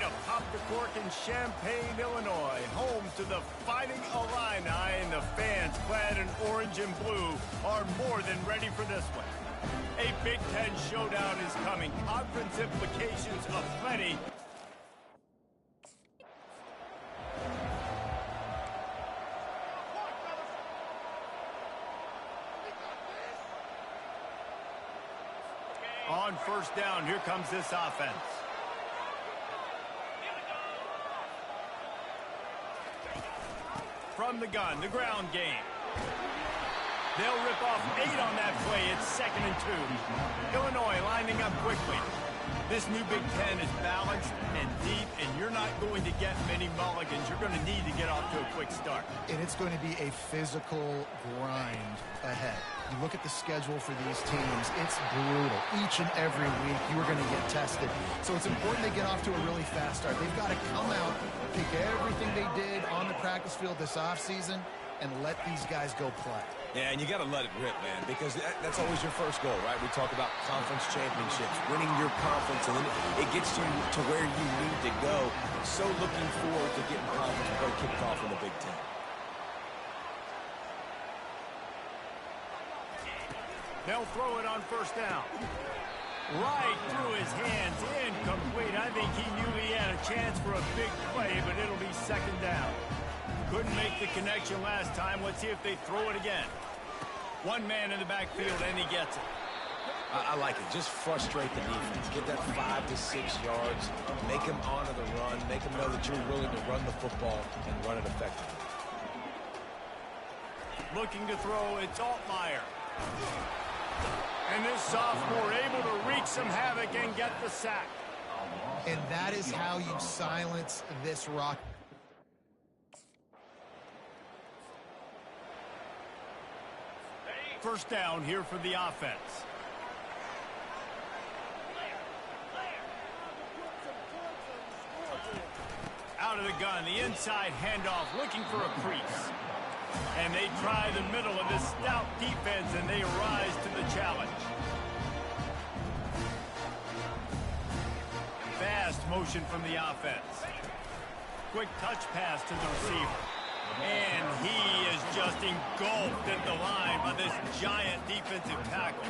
to pop the cork in Champaign, Illinois, home to the Fighting Illini, and the fans clad in orange and blue are more than ready for this one. A Big Ten showdown is coming. Conference implications aplenty. On first down, here comes this offense. From the gun, the ground game. They'll rip off 8 on that play. It's 2nd and 2. Illinois lining up quickly. This new Big Ten is balanced and deep, and you're not going to get many mulligans. You're going to need to get off to a quick start. And it's going to be a physical grind ahead. You look at the schedule for these teams, it's brutal. Each and every week, you are going to get tested. So it's important they get off to a really fast start. They've got to come out, take everything they did on the practice field this offseason, and let these guys go play. Yeah, and you got to let it rip, man, because that's always your first goal, right? We talk about conference championships, winning your conference, and then it gets you to where you need to go. So looking forward to getting conference play kicked off in the Big Ten. They'll throw it on first down. Right through his hands, incomplete. I think he knew he had a chance for a big play, but it'll be 2nd down. Couldn't make the connection last time. Let's see if they throw it again. One man in the backfield, and he gets it. I like it. Just frustrate the defense. Get that 5 to 6 yards. Make them honor the run. Make them know that you're willing to run the football and run it effectively. Looking to throw, it's Altmaier. And this sophomore able to wreak some havoc and get the sack. And that is how you silence this rock. First down here for the offense. Out of the gun, the inside handoff, looking for a crease. And they try the middle of this stout defense, and they rise to the challenge. Fast motion from the offense. Quick touch pass to the receiver. And he is just engulfed at the line by this giant defensive tackle.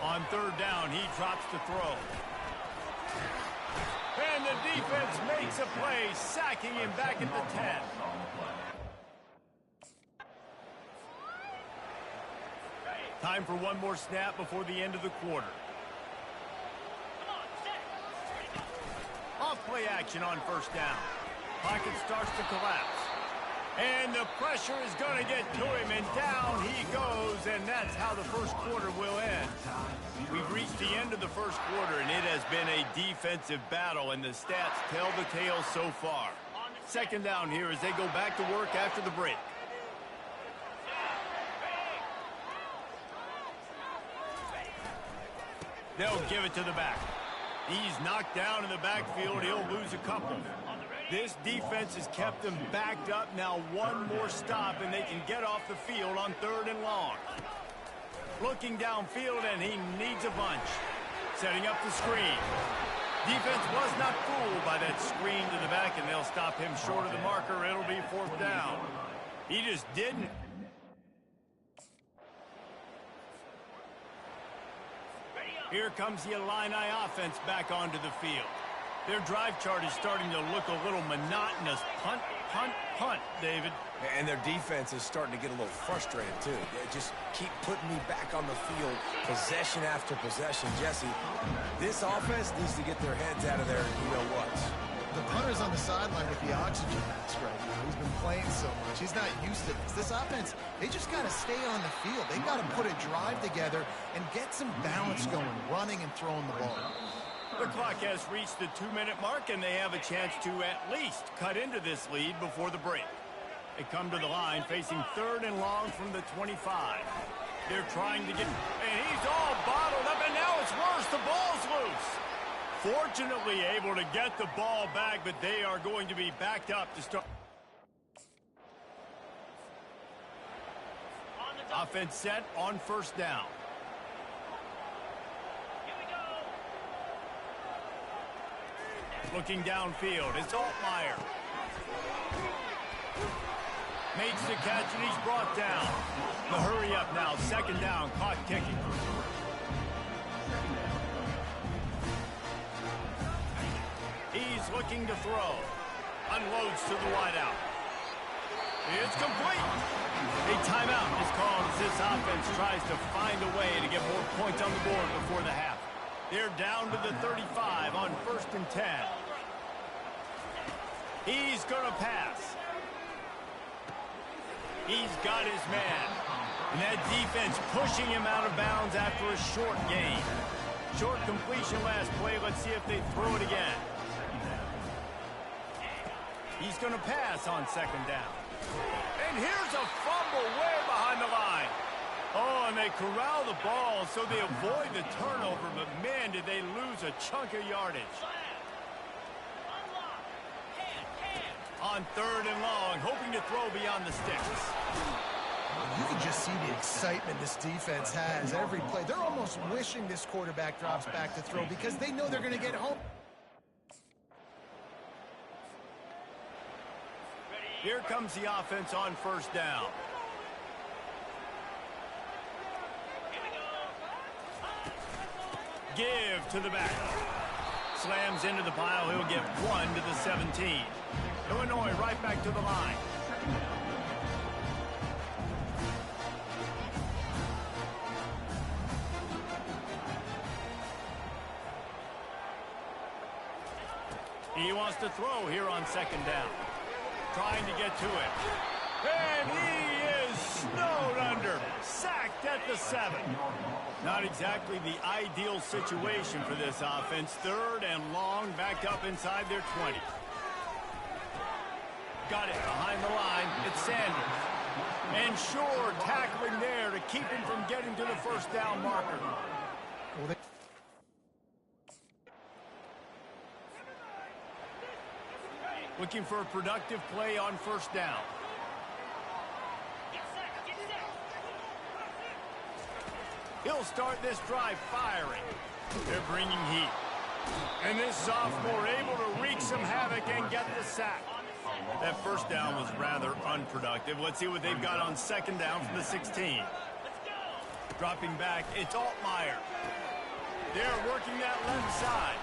On third down, he drops to throw. And the defense makes a play, sacking him back at the 10. Time for one more snap before the end of the quarter. Off-play action on first down. Pocket starts to collapse. And the pressure is going to get to him, and down he goes, and that's how the first quarter will end. We've reached the end of the first quarter, and it has been a defensive battle, and the stats tell the tale so far. 2nd down here as they go back to work after the break. They'll give it to the back. He's knocked down in the backfield. He'll lose a couple. This defense has kept them backed up. Now one more stop, and they can get off the field on 3rd and long. Looking downfield, and he needs a bunch. Setting up the screen. Defense was not fooled by that screen to the back, and they'll stop him short of the marker. It'll be 4th down. He just didn't. Here comes the Illini offense back onto the field. Their drive chart is starting to look a little monotonous. Punt, punt, punt, David. And their defense is starting to get a little frustrated, too. They just keep putting me back on the field, possession after possession. Jesse, this offense needs to get their heads out of there and you-know-what. The punter's on the sideline with the oxygen mask right now. He's been playing so much. He's not used to this. This offense, they just got to stay on the field. They've got to put a drive together and get some balance going, running and throwing the ball. The clock has reached the 2-minute mark, and they have a chance to at least cut into this lead before the break. They come to the line facing 3rd and long from the 25. They're trying to get, and he's all bottled up, and now it's worse. The ball's loose. Fortunately able to get the ball back, but they are going to be backed up to start. Offense set on first down. Looking downfield, it's Altmaier. Makes the catch, and he's brought down. The hurry up now, second down, clock ticking. He's looking to throw. Unloads to the wideout. It's complete. A timeout is called as this offense tries to find a way to get more points on the board before the half. They're down to the 35 on 1st and 10. He's going to pass. He's got his man. And that defense pushing him out of bounds after a short gain. Short completion last play. Let's see if they throw it again. He's going to pass on second down. And here's a fumble way behind the line. Oh, and they corral the ball so they avoid the turnover, but man, did they lose a chunk of yardage. On 3rd and long, hoping to throw beyond the sticks. You can just see the excitement this defense has every play. They're almost wishing this quarterback drops back to throw because they know they're going to get home. Here comes the offense on 1st down. Give to the back. Slams into the pile. He'll get 1 to the 17. Illinois right back to the line. He wants to throw here on 2nd down. Trying to get to it. And he is snowed under. Sacked at the 7. Not exactly the ideal situation for this offense. 3rd and long, backed up inside their 20. Got it behind the line. It's Sanders. And Shore tackling there to keep him from getting to the 1st down marker. Looking for a productive play on 1st down. He'll start this drive firing. They're bringing heat. And this sophomore able to wreak some havoc and get the sack. That 1st down was rather unproductive. Let's see what they've got on 2nd down from the 16. Dropping back, it's Altmaier. They're working that left side.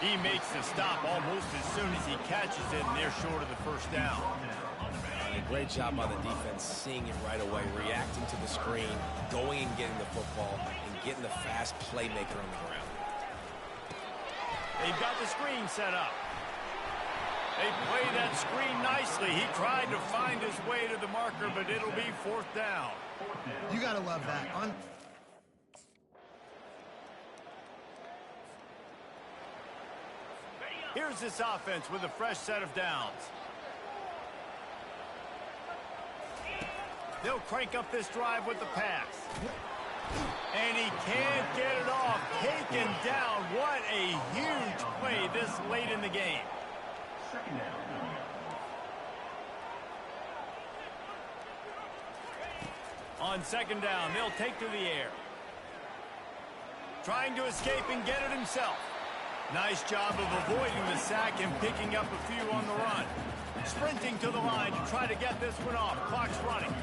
He makes the stop almost as soon as he catches it, and they're short of the 1st down. Great job by the defense, seeing it right away, reacting to the screen, going and getting the football, and getting the fast playmaker on the ground. They've got the screen set up. They play that screen nicely. He tried to find his way to the marker, but it'll be 4th down. You got to love that. Here's this offense with a fresh set of downs. They'll crank up this drive with the pass. And he can't get it off. Taken down. What a huge play this late in the game. On 2nd down, they'll take to the air. Trying to escape and get it himself. Nice job of avoiding the sack and picking up a few on the run. Sprinting to the line to try to get this one off. Clock's running.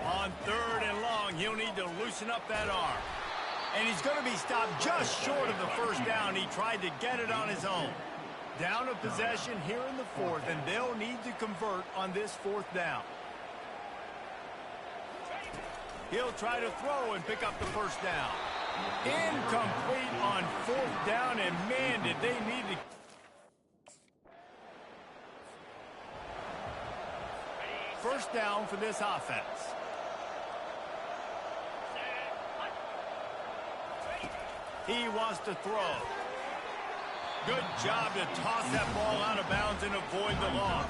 On 3rd and long, he'll need to loosen up that arm. And he's going to be stopped just short of the 1st down. He tried to get it on his own. Down a possession here in the 4th, and they'll need to convert on this 4th down. He'll try to throw and pick up the 1st down. Incomplete on 4th down, and man, did they need to... First down for this offense. He wants to throw. Good job to toss that ball out of bounds and avoid the loss.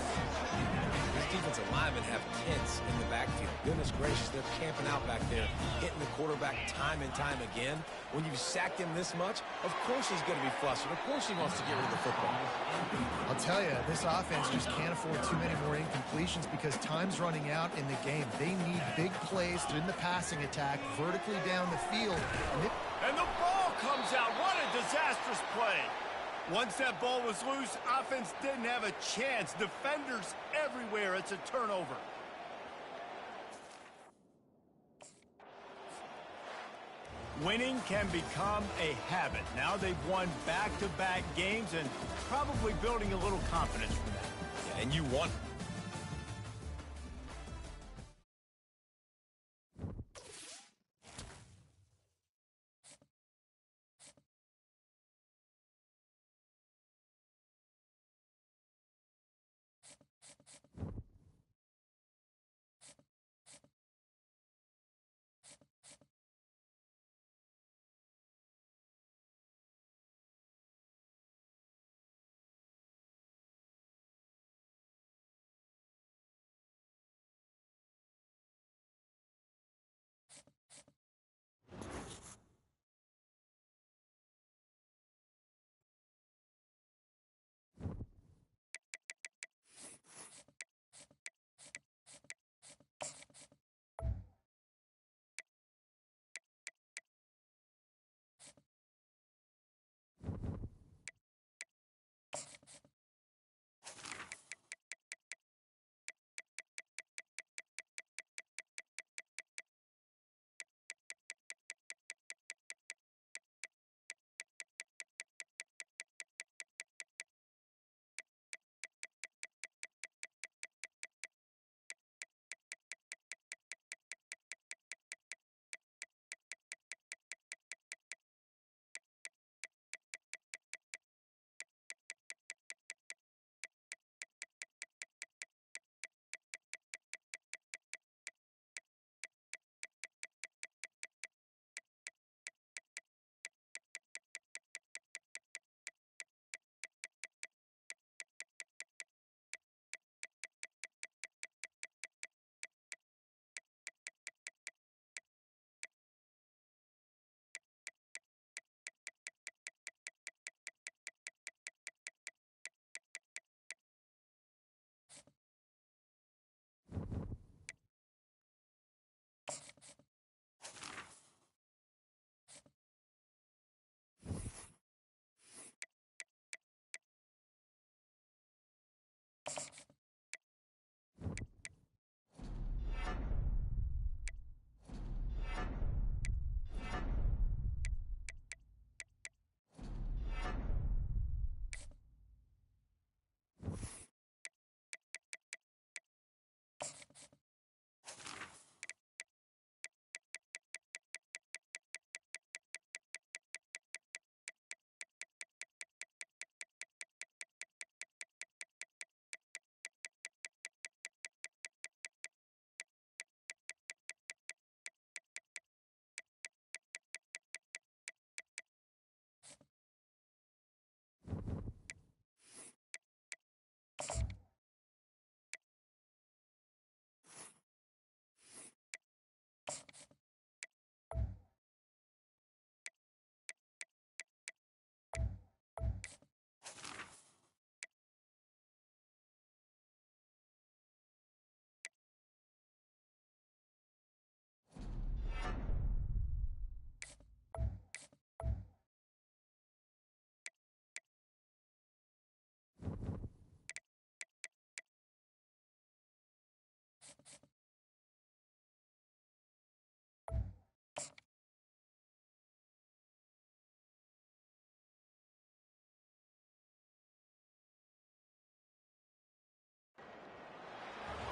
This defensive linemen have tents in the backfield. Goodness gracious, they're camping out back there, hitting the quarterback time and time again. When you've sacked him this much, of course he's going to be flustered. Of course he wants to get rid of the football. I'll tell you, this offense just can't afford too many more incompletions because time's running out in the game. They need big plays in the passing attack, vertically down the field. And the ball comes out. What a disastrous play. Once that ball was loose, offense didn't have a chance. Defenders everywhere. It's a turnover. Winning can become a habit. Now they've won back-to-back games and probably building a little confidence from that. Yeah, and you want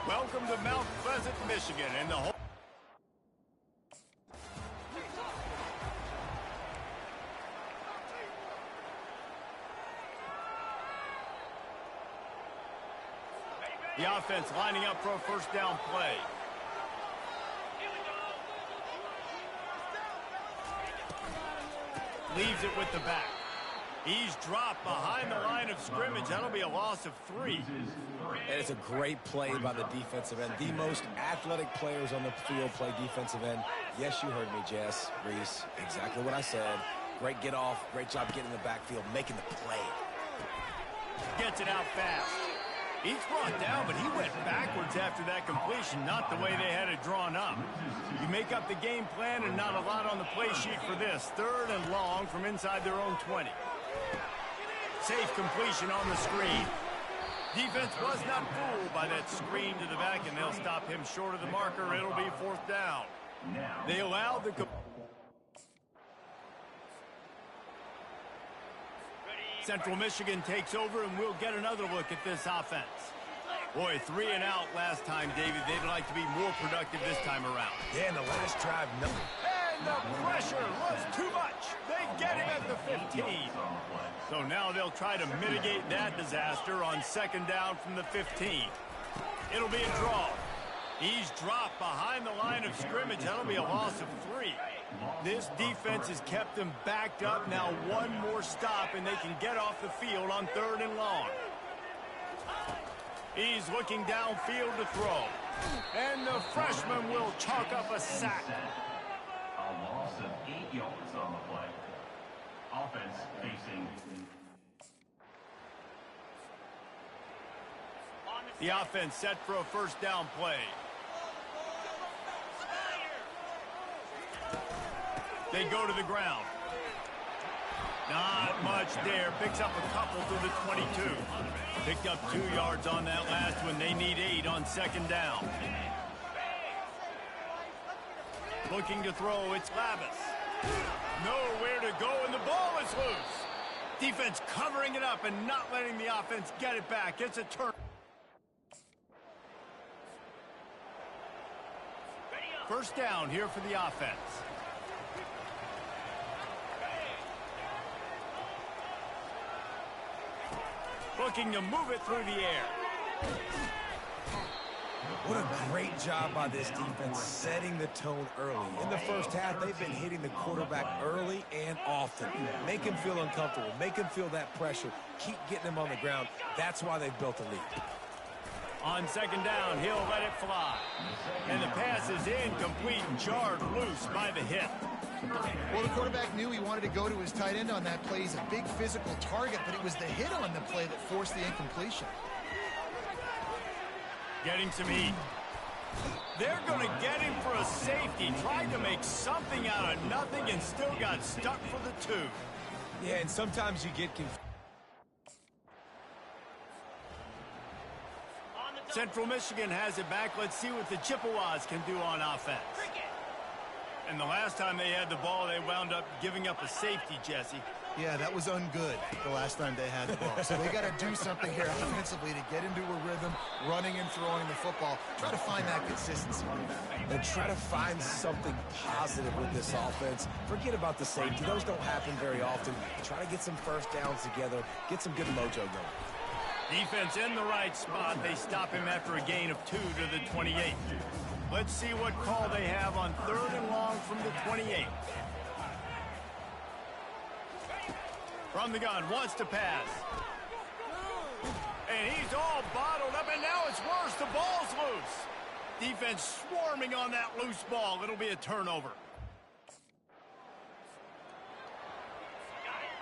Welcome to Mount Pleasant, Michigan, and the whole... The offense lining up for a first down play. Leaves it with the back. He's dropped behind the line of scrimmage. That'll be a loss of 3. And it's a great play by the defensive end. The most athletic players on the field play defensive end. Yes, you heard me, Jess, Reese. Exactly what I said. Great get off. Great job getting in the backfield, making the play. Gets it out fast. He's brought down, but he went backwards after that completion, not the way they had it drawn up. You make up the game plan and not a lot on the play sheet for this. 3rd and long from inside their own 20. Safe completion on the screen. Defense was not fooled by that screen to the back, and they'll stop him short of the marker. It'll be 4th down. They allowed the... Central Michigan takes over, and we'll get another look at this offense. Boy, 3 and out last time, David. They'd like to be more productive this time around. Yeah, and the last drive, no. And the pressure was too much. They get him at the 15. So now they'll try to mitigate that disaster on 2nd down from the 15. It'll be a draw. He's dropped behind the line of scrimmage. That'll be a loss of 3. This defense has kept them backed up. Now one more stop, and they can get off the field on 3rd and long. He's looking downfield to throw. And the freshman will chalk up a sack. A loss of 8 yards on the play. Offense facing... The offense set for a 1st down play. They go to the ground. Not much there. Picks up a couple through the 22. Picked up 2 yards on that last one. They need 8 on 2nd down. Looking to throw, it's Lavis. Nowhere to go, and the ball is loose. Defense covering it up and not letting the offense get it back. It's a turn. 1st down here for the offense. Looking to move it through the air. What a great job by this defense setting the tone early. In the 1st half, they've been hitting the quarterback early and often. Make him feel uncomfortable. Make him feel that pressure. Keep getting him on the ground. That's why they've built a lead. On 2nd down, he'll let it fly. And the pass is incomplete, jarred loose by the hit. Well, the quarterback knew he wanted to go to his tight end on that play. He's a big physical target, but it was the hit on the play that forced the incompletion. Getting some heat. They're going to get him for a safety. Tried to make something out of nothing and still got stuck for the 2. Yeah, and sometimes you get confused. Central Michigan has it back. Let's see what the Chippewas can do on offense. And the last time they had the ball, they wound up giving up a safety, Jesse. Yeah, that was ungood the last time they had the ball. So they got to do something here offensively to get into a rhythm, running and throwing the football. Try to find that consistency. And try to find something positive with this offense. Forget about the safety. Those don't happen very often. Try to get some 1st downs together. Get some good mojo going. Defense in the right spot. They stop him after a gain of 2 to the 28. Let's see what call they have on 3rd and long from the 28. From the gun, wants to pass. And he's all bottled up, and now it's worse. The ball's loose. Defense swarming on that loose ball. It'll be a turnover.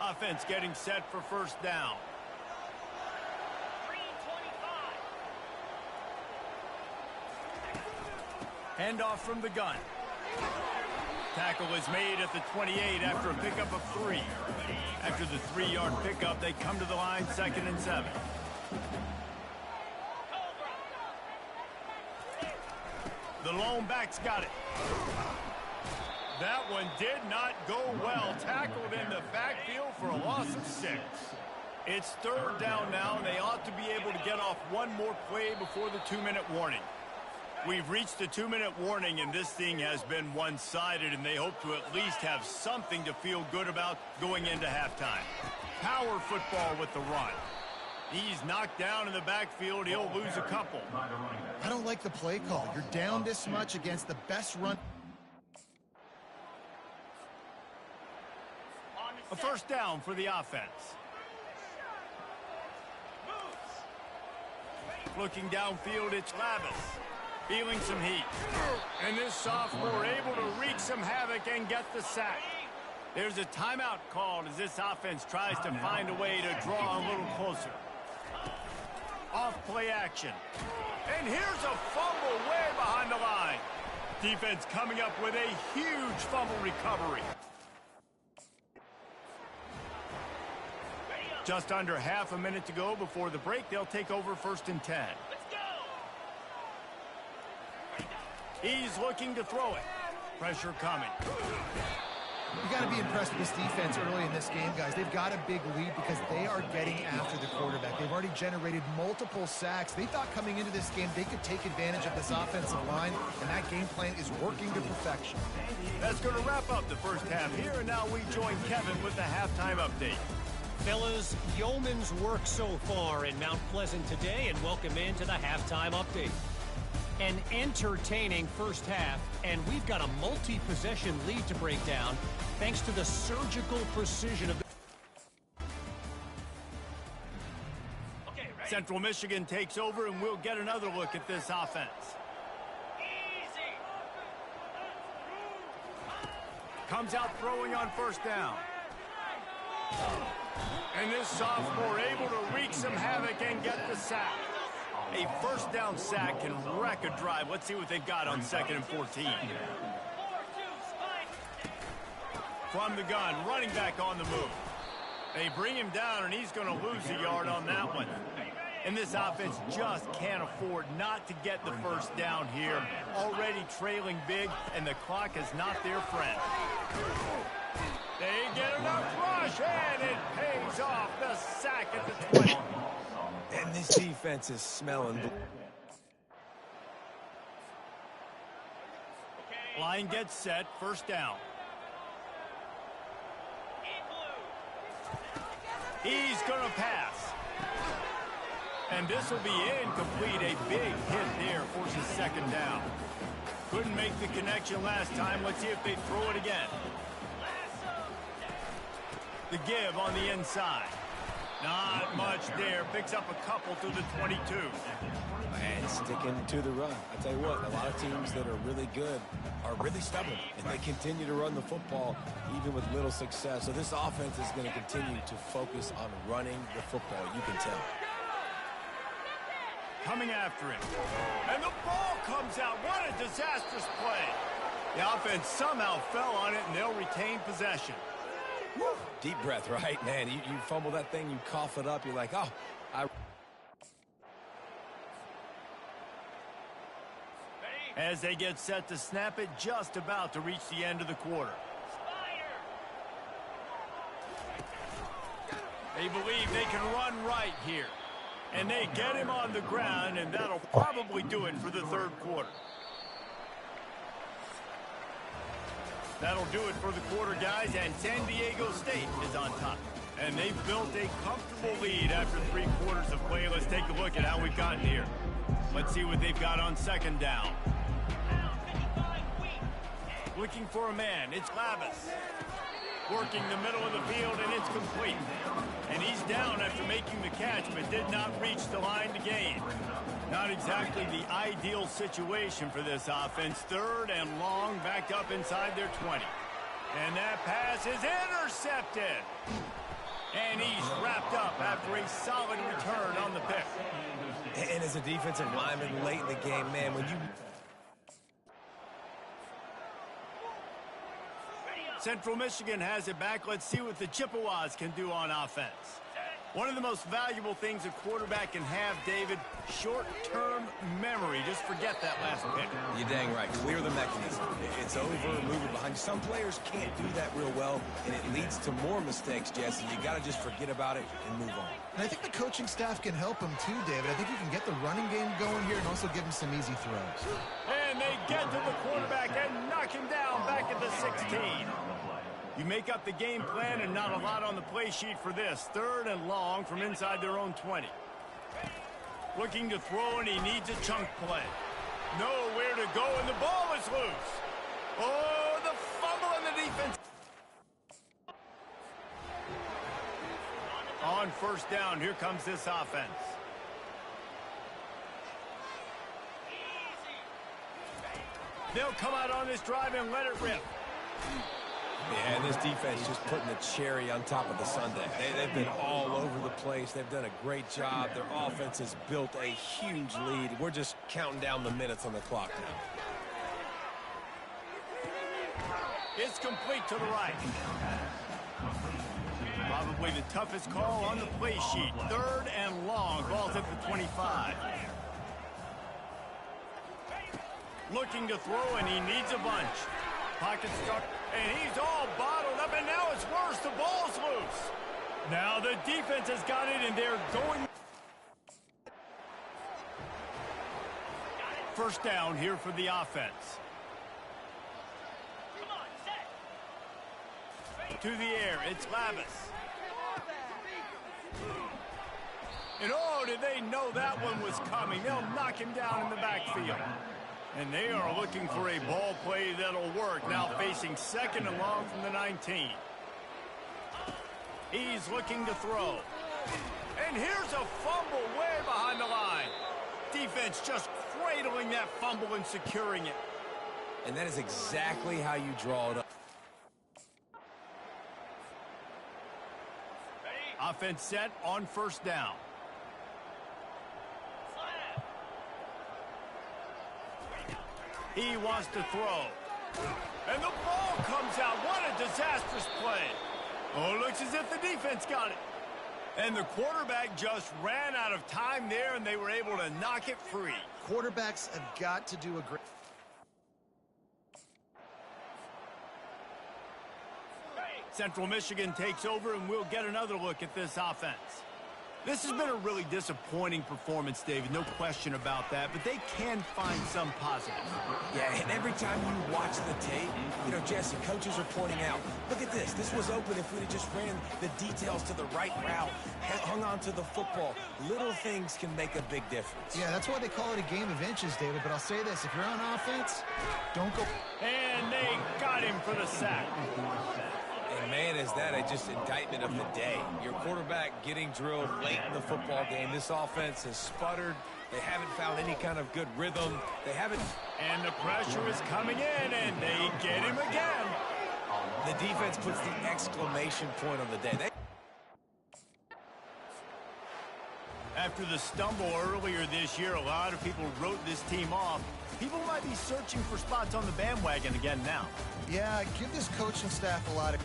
Offense getting set for 1st down. Handoff from the gun. Tackle is made at the 28 after a pickup of 3. After the 3-yard pickup, they come to the line 2nd and 7. The lone back's got it. That one did not go well. Tackled in the backfield for a loss of 6. It's 3rd down now, and they ought to be able to get off one more play before the 2-minute warning. We've reached the 2-minute warning, and this thing has been one-sided, and they hope to at least have something to feel good about going into halftime. Power football with the run. He's knocked down in the backfield. He'll lose a couple. I don't like the play call. You're down this much against the best run. A 1st down for the offense. Looking downfield, it's Lavis. Feeling some heat. And this sophomore able to wreak some havoc and get the sack. There's a timeout called as this offense tries to find a way to draw a little closer. Off play action. And here's a fumble way behind the line. Defense coming up with a huge fumble recovery. Just under half a minute to go before the break. They'll take over 1st and 10. He's looking to throw it. Pressure coming. You got to be impressed with this defense early in this game, guys. They've got a big lead because they are getting after the quarterback. They've already generated multiple sacks. They thought coming into this game they could take advantage of this offensive line, and that game plan is working to perfection. That's going to wrap up the first half here, and now we join Kevin with the halftime update. Fellas, yeoman's work so far in Mount Pleasant today, and welcome into the halftime update. An entertaining first half, and we've got a multi-possession lead to break down thanks to the surgical precision of the... Central Michigan takes over, and we'll get another look at this offense. Comes out throwing on 1st down. And this sophomore able to wreak some havoc and get the sack. A 1st down sack can wreck a drive. Let's see what they've got on 2nd and 14. From the gun, running back on the move. They bring him down, and he's going to lose a yard on that one. And this offense just can't afford not to get the 1st down here. Already trailing big, and the clock is not their friend. They get enough rush, and it pays off. The sack at the 20. And this defense is smelling. Line gets set, 1st down. He's going to pass. And this will be incomplete. A big hit there, forces 2nd down. Couldn't make the connection last time. Let's see if they throw it again. The give on the inside. Not much there. Picks up a couple to the 22. And sticking to the run. I tell you what, a lot of teams that are really good are really stubborn, and they continue to run the football even with little success. So this offense is going to continue to focus on running the football. You can tell. Coming after him. And the ball comes out. What a disastrous play. The offense somehow fell on it, and they'll retain possession. Woo. Deep breath, right? Man, you fumble that thing, you cough it up, you're like, oh, As they get set to snap it, just about to reach the end of the quarter. They believe they can run right here. And they get him on the ground, and that'll probably do it for the 3rd quarter. That'll do it for the quarter, guys, and San Diego State is on top. And they've built a comfortable lead after 3 quarters of play. Let's take a look at how we've gotten here. Let's see what they've got on 2nd down. Looking for a man. It's Lavis. Working the middle of the field, and it's complete. And he's down after making the catch, but did not reach the line to gain. Not exactly the ideal situation for this offense. 3rd and long, backed up inside their 20. And that pass is intercepted. And he's wrapped up after a solid return on the pick. and as a defensive lineman late in the game, man, when you... Central Michigan has it back. Let's see what the Chippewas can do on offense. One of the most valuable things a quarterback can have, David, short-term memory. Just forget that last pick. You're dang right. Clear the mechanism. It's over, move it behind. Some players can't do that real well, and it leads to more mistakes, Jesse. You got to just forget about it and move on. And I think the coaching staff can help him too, David. I think you can get the running game going here and also give him some easy throws. And they get to the quarterback and knock him down back at the 16. You make up the game plan and not a lot on the play sheet for this. 3rd and long from inside their own 20. Looking to throw, and he needs a chunk play. Nowhere to go, and the ball is loose. Oh, the fumble on the defense. On 1st down, here comes this offense. They'll come out on this drive and let it rip. Yeah, and this defense just putting the cherry on top of the sundae. They've been all over the place. They've done a great job. Their offense has built a huge lead. We're just counting down the minutes on the clock now. It's complete to the right. Probably the toughest call on the play sheet. 3rd and long. Ball's at the 25. Looking to throw, and he needs a bunch. Pocket stuck, and he's all bottled up, and now it's worse. The ball's loose. Now the defense has got it, and they're going. First down here for the offense. To the air, it's Lavis. And oh, did they know that one was coming? They'll knock him down in the backfield. And they are looking for a ball play that'll work. Now facing 2nd and long from the 19. He's looking to throw. And here's a fumble way behind the line. Defense just cradling that fumble and securing it. And that is exactly how you draw it up. Offense set on first down. He wants to throw. And the ball comes out. What a disastrous play. Oh, it looks as if the defense got it. And the quarterback just ran out of time there, and they were able to knock it free. Quarterbacks have got to do a great... Central Michigan takes over, and we'll get another look at this offense. This has been a really disappointing performance, David, no question about that, but they can find some positives. Yeah, and every time you watch the tape, you know, Jesse, coaches are pointing out, look at this. This was open if we'd have just ran the details to the right route, hung on to the football. Little things can make a big difference. Yeah, that's why they call it a game of inches, David, but I'll say this. If you're on offense, don't go... And they got him for the sack. And man, is that just indictment of the day. Your quarterback getting drilled late in the football game. This offense has sputtered. They haven't found any kind of good rhythm. They haven't... And the pressure is coming in, and they get him again. The defense puts the exclamation point on the day. After the stumble earlier this year, a lot of people wrote this team off. People might be searching for spots on the bandwagon again now. Yeah, give this coaching staff a lot of...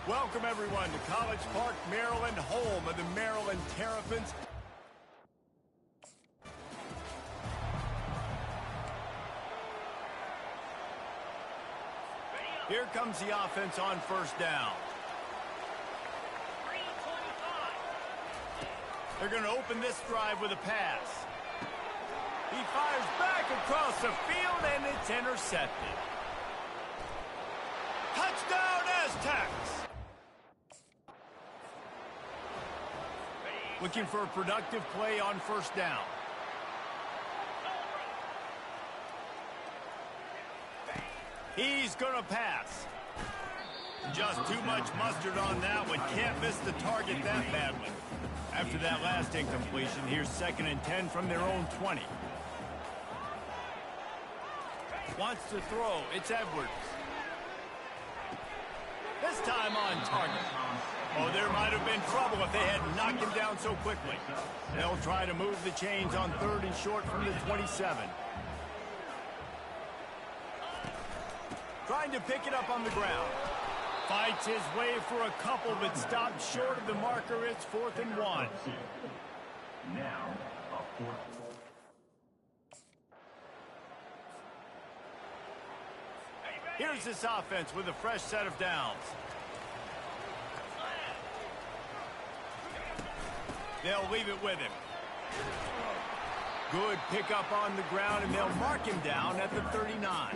Welcome, everyone, to College Park, Maryland, home of the Maryland Terrapins. Here comes the offense on first down. They're going to open this drive with a pass. He fires back across the field, and it's intercepted. Touchdown, Aztecs! Looking for a productive play on first down. He's going to pass. Just too much mustard on that one. Can't miss the target that badly. After that last incompletion, here's 2nd and 10 from their own 20. Wants to throw. It's Edwards. This time on target. Oh, there might have been trouble if they had knocked him down so quickly. They'll try to move the chains on 3rd and short from the 27. Trying to pick it up on the ground. Fights his way for a couple, but stopped short of the marker. It's 4th and 1. Now, a 4th. Here's this offense with a fresh set of downs. They'll leave it with him. Good pickup on the ground, and they'll mark him down at the 39.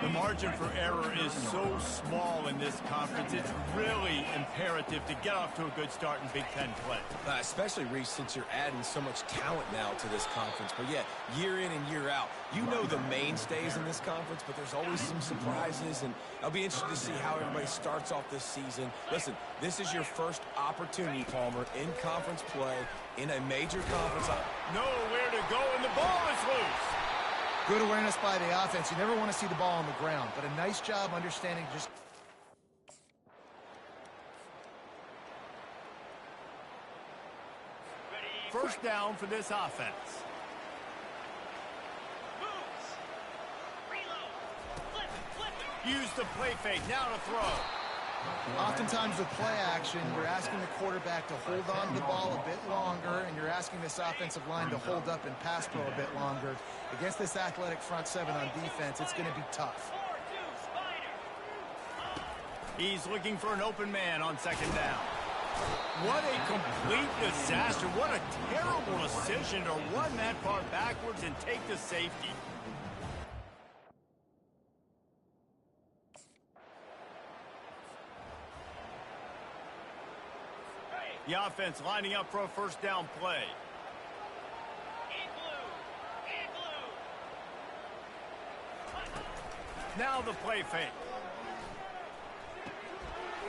The margin for error is so small in this conference. It's really imperative to get off to a good start in Big Ten play. Especially, Reese, since you're adding so much talent now to this conference. But yeah, year in and year out, you know the mainstays in this conference, but there's always some surprises, and I'll be interested to see how everybody starts off this season. Listen, this is your first opportunity, Palmer, in conference play in a major conference. Nowhere to go, and the ball is loose. Good awareness by the offense. You never want to see the ball on the ground, but a nice job understanding just... First down for this offense. Use the play fake, now to throw. Oftentimes with play action, you're asking the quarterback to hold on to the ball a bit longer, and you're asking this offensive line to hold up and pass pro a bit longer. Against this athletic front seven on defense, it's going to be tough. He's looking for an open man on 2nd down. What a complete disaster. What a terrible decision to run that far backwards and take the safety. The offense lining up for a first down play. Now the play fake.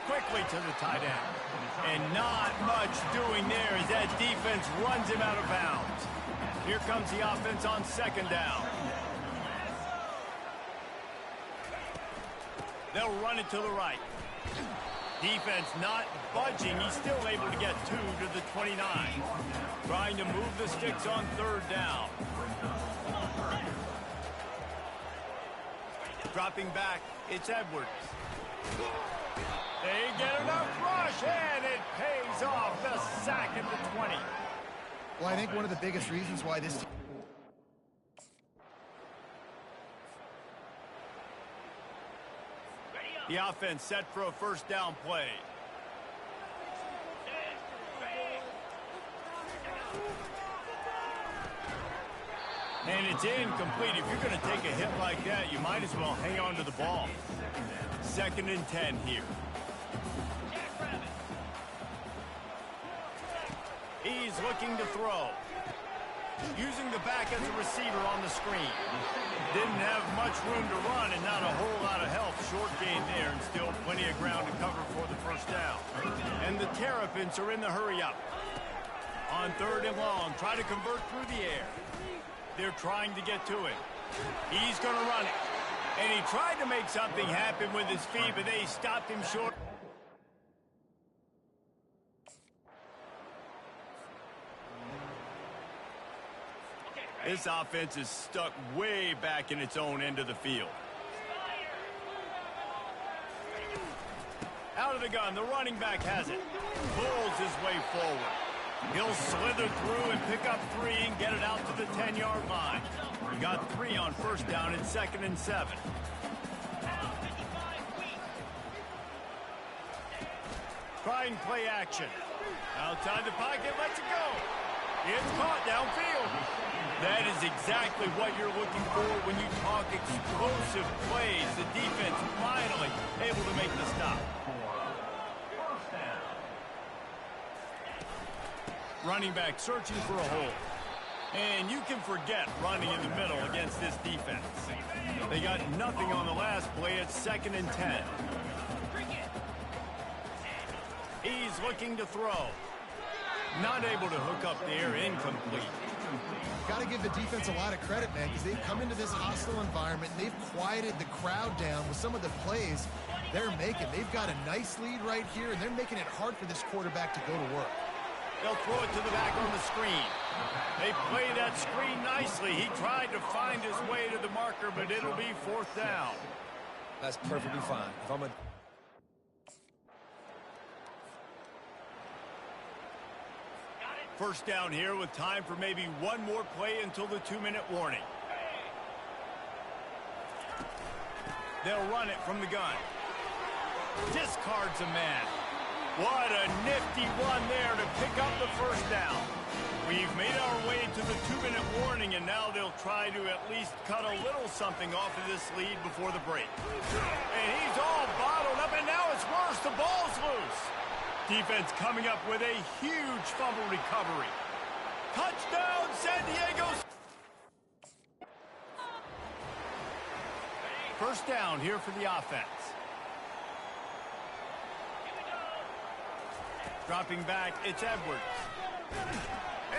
Quickly to the tight end. And not much doing there as that defense runs him out of bounds. Here comes the offense on 2nd down. They'll run it to the right. Defense not budging. He's still able to get 2 to the 29. Trying to move the sticks on 3rd down. Dropping back, it's Edwards. They get enough rush, and it pays off. The sack at the 20. Well, I think one of the biggest reasons why this team... The offense set for a first down play. And it's incomplete. If you're going to take a hit like that, you might as well hang on to the ball. 2nd and 10 here. He's looking to throw. Using the back as a receiver on the screen. Didn't have much room to run and not a whole lot of help. Short gain there and still plenty of ground to cover for the first down. And the Terrapins are in the hurry-up. On 3rd and long, try to convert through the air. They're trying to get to it. He's going to run it. And he tried to make something happen with his feet, but they stopped him short. This offense is stuck way back in its own end of the field. Out Out of the gun, the running back has it. Pulls his way forward. He'll slither through and pick up 3 and get it out to the 10-yard line. We got 3 on first down and 2nd and 7. Trying play action. Outside the pocket, lets it go. It's caught downfield. That is exactly what you're looking for when you talk explosive plays. The defense finally able to make the stop. Running back searching for a hole. And you can forget running in the middle against this defense. They got nothing on the last play. It's 2nd and 10. He's looking to throw. Not able to hook up there, incomplete. Got to give the defense a lot of credit, man, because they've come into this hostile environment and they've quieted the crowd down with some of the plays they're making. They've got a nice lead right here, and they're making it hard for this quarterback to go to work. They'll throw it to the back on the screen. They play that screen nicely. He tried to find his way to the marker, but it'll be 4th down. That's perfectly fine. If I'm a... First down here with time for maybe one more play until the 2-minute warning. They'll run it from the gun. Discards a man. What a nifty run there to pick up the first down. We've made our way to the 2-minute warning, and now they'll try to at least cut a little something off of this lead before the break. And he's all bottled up, and now it's worse. The ball's loose. Defense coming up with a huge fumble recovery. Touchdown, San Diego. First down here for the offense. Dropping back, it's Edwards.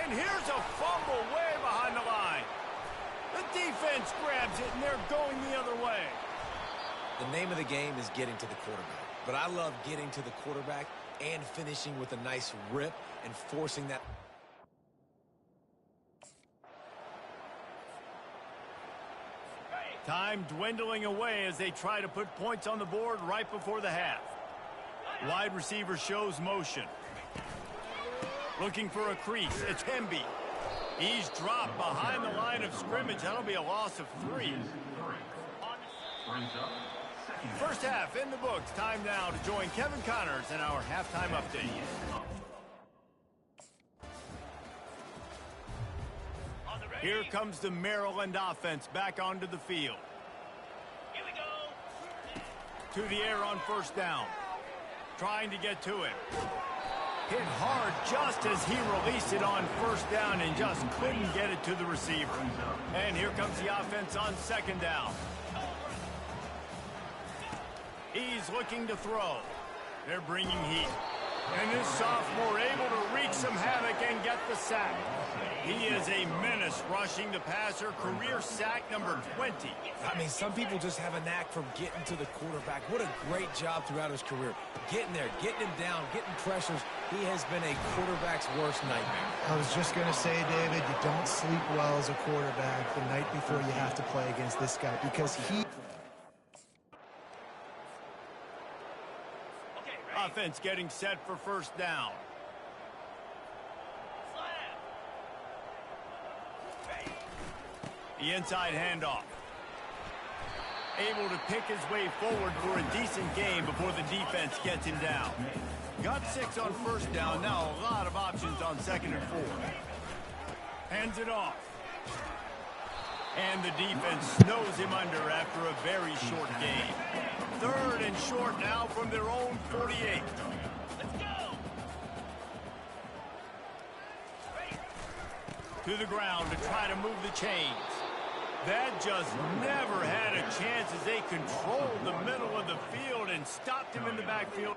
And here's a fumble way behind the line. The defense grabs it, and they're going the other way. The name of the game is getting to the quarterback. But I love getting to the quarterback and finishing with a nice rip and forcing that. Time dwindling away as they try to put points on the board right before the half. Wide receiver shows motion. Looking for a crease. It's Hemby. He's dropped behind the line of scrimmage. That'll be a loss of 3. First half in the books. Time now to join Kevin Connors in our halftime update. Here comes the Maryland offense back onto the field. To the air on first down. Trying to get to it. Hit hard just as he released it on first down and just couldn't get it to the receiver. And here comes the offense on second down. He's looking to throw. They're bringing heat. And this sophomore able to wreak some havoc and get the sack. He is a menace rushing the passer. Career sack number 20. I mean, some people just have a knack for getting to the quarterback. What a great job throughout his career. Getting there, getting him down, getting pressures. He has been a quarterback's worst nightmare. I was just going to say, David, you don't sleep well as a quarterback the night before you have to play against this guy because he... Offense getting set for first down. The inside handoff. Able to pick his way forward for a decent game before the defense gets him down. Got 6 on first down. Now a lot of options on 2nd and 4. Hands it off. And the defense snows him under after a very short game. 3rd and short now from their own 48. Let's go! To the ground to try to move the chains. That just never had a chance as they controlled the middle of the field and stopped him in the backfield.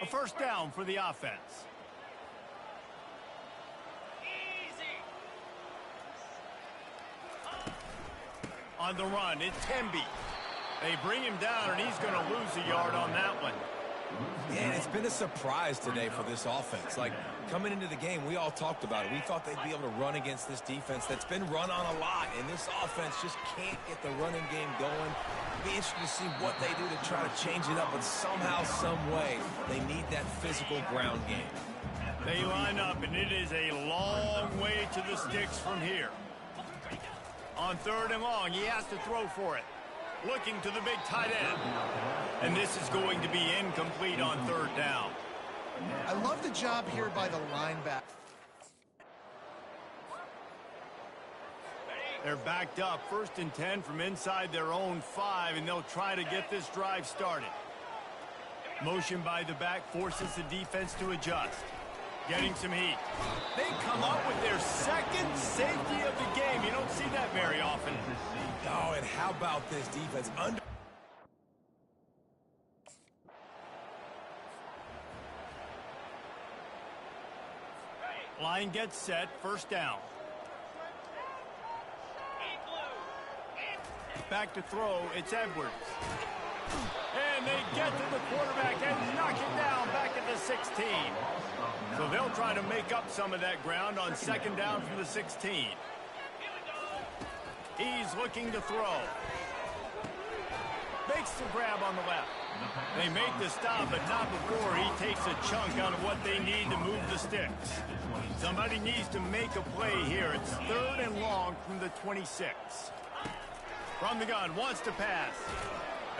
A first down for the offense. On the run, it's Hemby. They bring him down, and he's going to lose a yard on that one. And it's been a surprise today for this offense. Like, coming into the game, we all talked about it. We thought they'd be able to run against this defense that's been run on a lot, and this offense just can't get the running game going. Be interested to see what they do to try to change it up, but somehow, some way, they need that physical ground game. They line up, and it is a long way to the sticks from here. On 3rd and long, he has to throw for it. Looking to the big tight end. And this is going to be incomplete on 3rd down. I love the job here by the linebacker. They're backed up, 1st and 10 from inside their own 5, and they'll try to get this drive started. Motion by the back forces the defense to adjust. Getting some heat. They come up with their 2nd safety of the game. You don't see that very often. Oh, and how about this defense? Line gets set, 1st down. Back to throw, it's Edwards. And they get to the quarterback and knock it down back at the 16. So they'll try to make up some of that ground on 2nd down from the 16. He's looking to throw. Makes the grab on the left. They make the stop, but not before he takes a chunk out of what they need to move the sticks. Somebody needs to make a play here. It's 3rd and long from the 26. From the gun, wants to pass.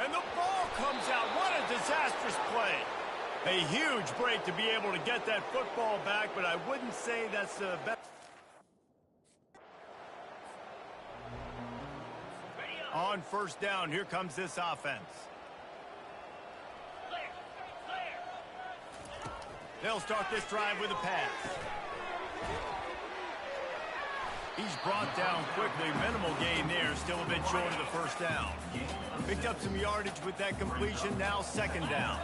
And the ball comes out. What a disastrous play. A huge break to be able to get that football back, but I wouldn't say that's the best. On 1st down, here comes this offense. They'll start this drive with a pass. He's brought down quickly. Minimal gain there. Still a bit short of the 1st down. Picked up some yardage with that completion. Now 2nd down.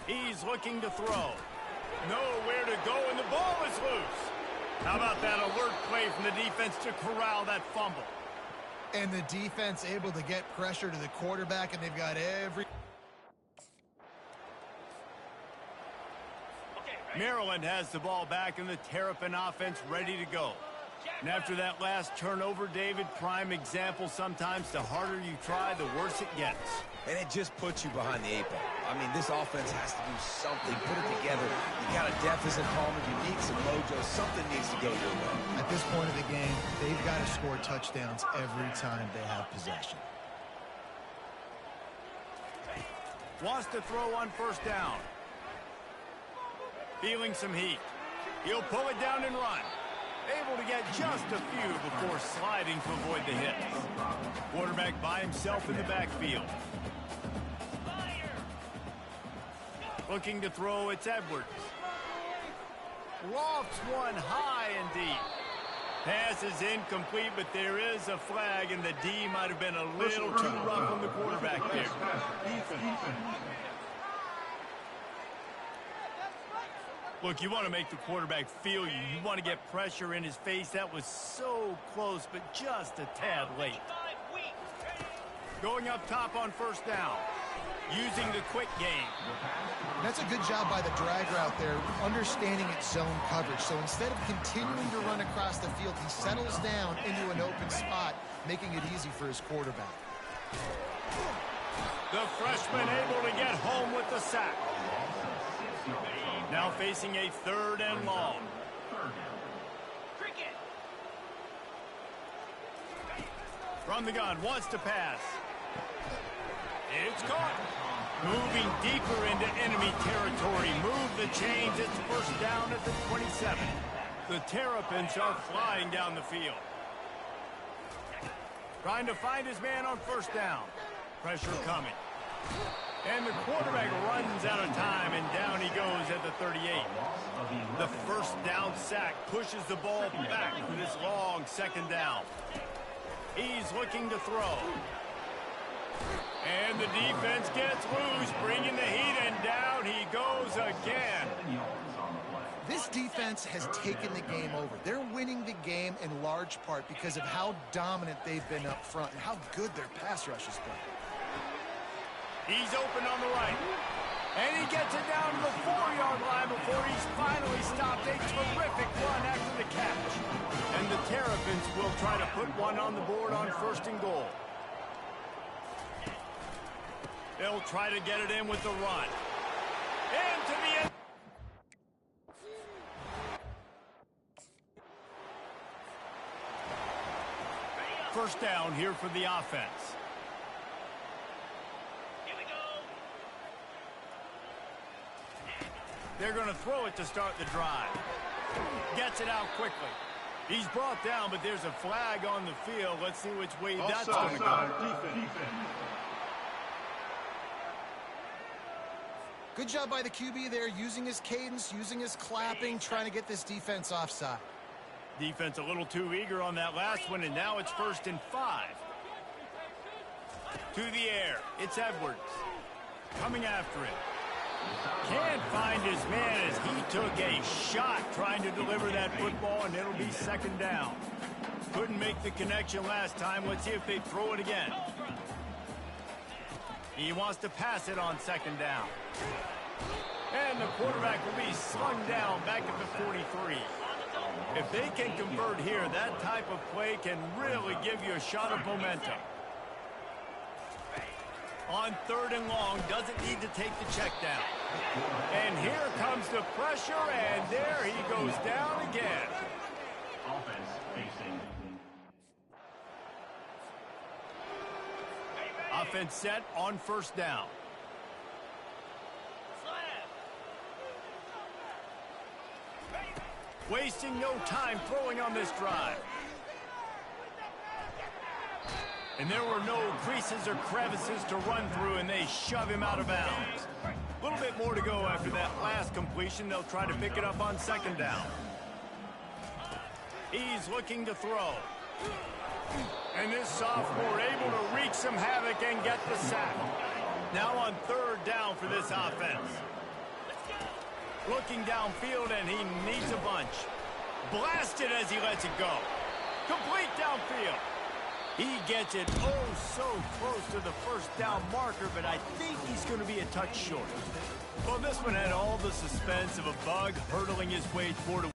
He's looking to throw. Nowhere to go, and the ball is loose. How about that alert play from the defense to corral that fumble? And the defense able to get pressure to the quarterback, and they've got every... Maryland has the ball back, and the Terrapin offense ready to go. And after that last turnover, David, prime example, sometimes the harder you try, the worse it gets. And it just puts you behind the 8 ball. I mean, this offense has to do something, put it together. You got a deficit, Palmer. You need some mojo. Something needs to go your way. At this point of the game, they've got to score touchdowns every time they have possession. Wants to throw on 1st down. Feeling some heat. He'll pull it down and run. Able to get just a few before sliding to avoid the hits. Quarterback by himself in the backfield. Looking to throw, it's Edwards. Lofts one high and deep. Pass is incomplete, but there is a flag, and the D might have been a little too rough on the quarterback there. Look, you want to make the quarterback feel you. You want to get pressure in his face. That was so close, but just a tad late. Going up top on 1st down. Using the quick game. That's a good job by the drag route there, understanding its zone coverage. So instead of continuing to run across the field, he settles down into an open spot, making it easy for his quarterback. The freshman able to get home with the sack. Now facing a 3rd and long. From the gun, wants to pass. It's caught. Moving deeper into enemy territory. Move the chains. It's 1st down at the 27. The Terrapins are flying down the field. Trying to find his man on 1st down. Pressure coming. And the quarterback runs out of time, and down he goes at the 38. The 1st down sack pushes the ball back for this long 2nd down. He's looking to throw. And the defense gets loose, bringing the heat, and down he goes again. This defense has taken the game over. They're winning the game in large part because of how dominant they've been up front and how good their pass rush has been. He's open on the right. And he gets it down to the 4-yard line before he's finally stopped. A terrific run after the catch. And the Terrapins will try to put one on the board on 1st and goal. They'll try to get it in with the run. Into the end. First down here for the offense. They're going to throw it to start the drive. Gets it out quickly. He's brought down, but there's a flag on the field. Let's see which way that's going to go. Good job by the QB there, using his cadence, using his clapping, trying to get this defense offside. Defense a little too eager on that last one, and now it's 1st and 5. To the air. It's Edwards. Coming after it. Can't find his man as he took a shot trying to deliver that football, and it'll be 2nd down. Couldn't make the connection last time. Let's see if they throw it again. He wants to pass it on 2nd down. And the quarterback will be slung down back at the 43. If they can convert here, that type of play can really give you a shot of momentum. On 3rd and long, doesn't need to take the check down. And here comes the pressure, and there he goes down again. Offense facing. Offense set on 1st down. Wasting no time throwing on this drive. And there were no creases or crevices to run through, and they shove him out of bounds. A little bit more to go after that last completion. They'll try to pick it up on 2nd down. He's looking to throw. And this sophomore able to wreak some havoc and get the sack. Now on 3rd down for this offense. Looking downfield, and he needs a bunch. Blasted as he lets it go. Complete downfield. He gets it so close to the 1st down marker, but I think he's going to be a touch short. Well, this one had all the suspense of a bug hurtling his way toward a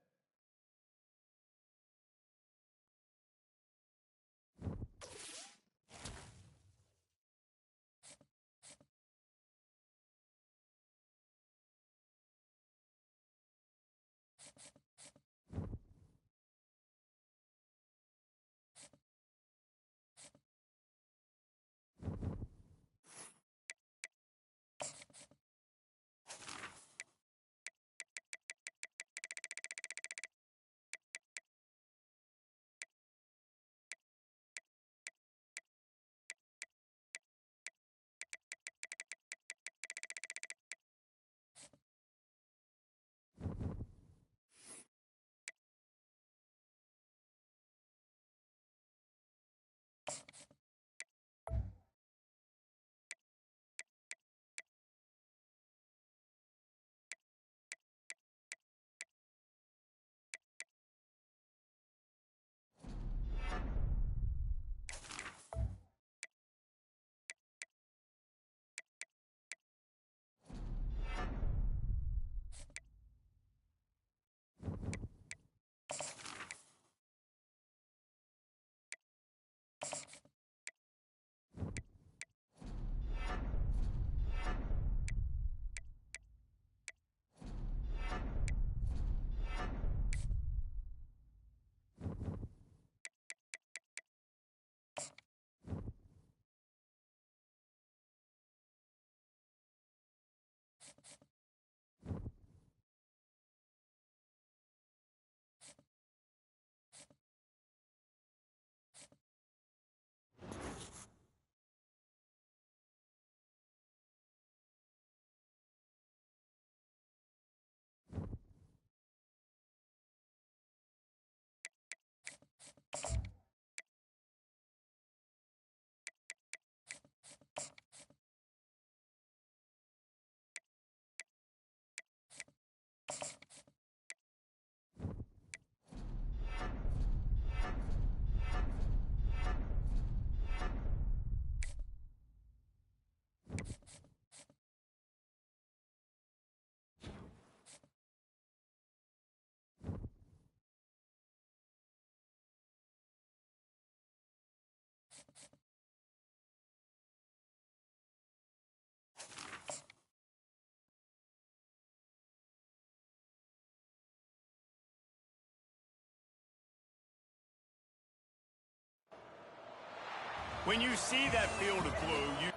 When you see that field of blue,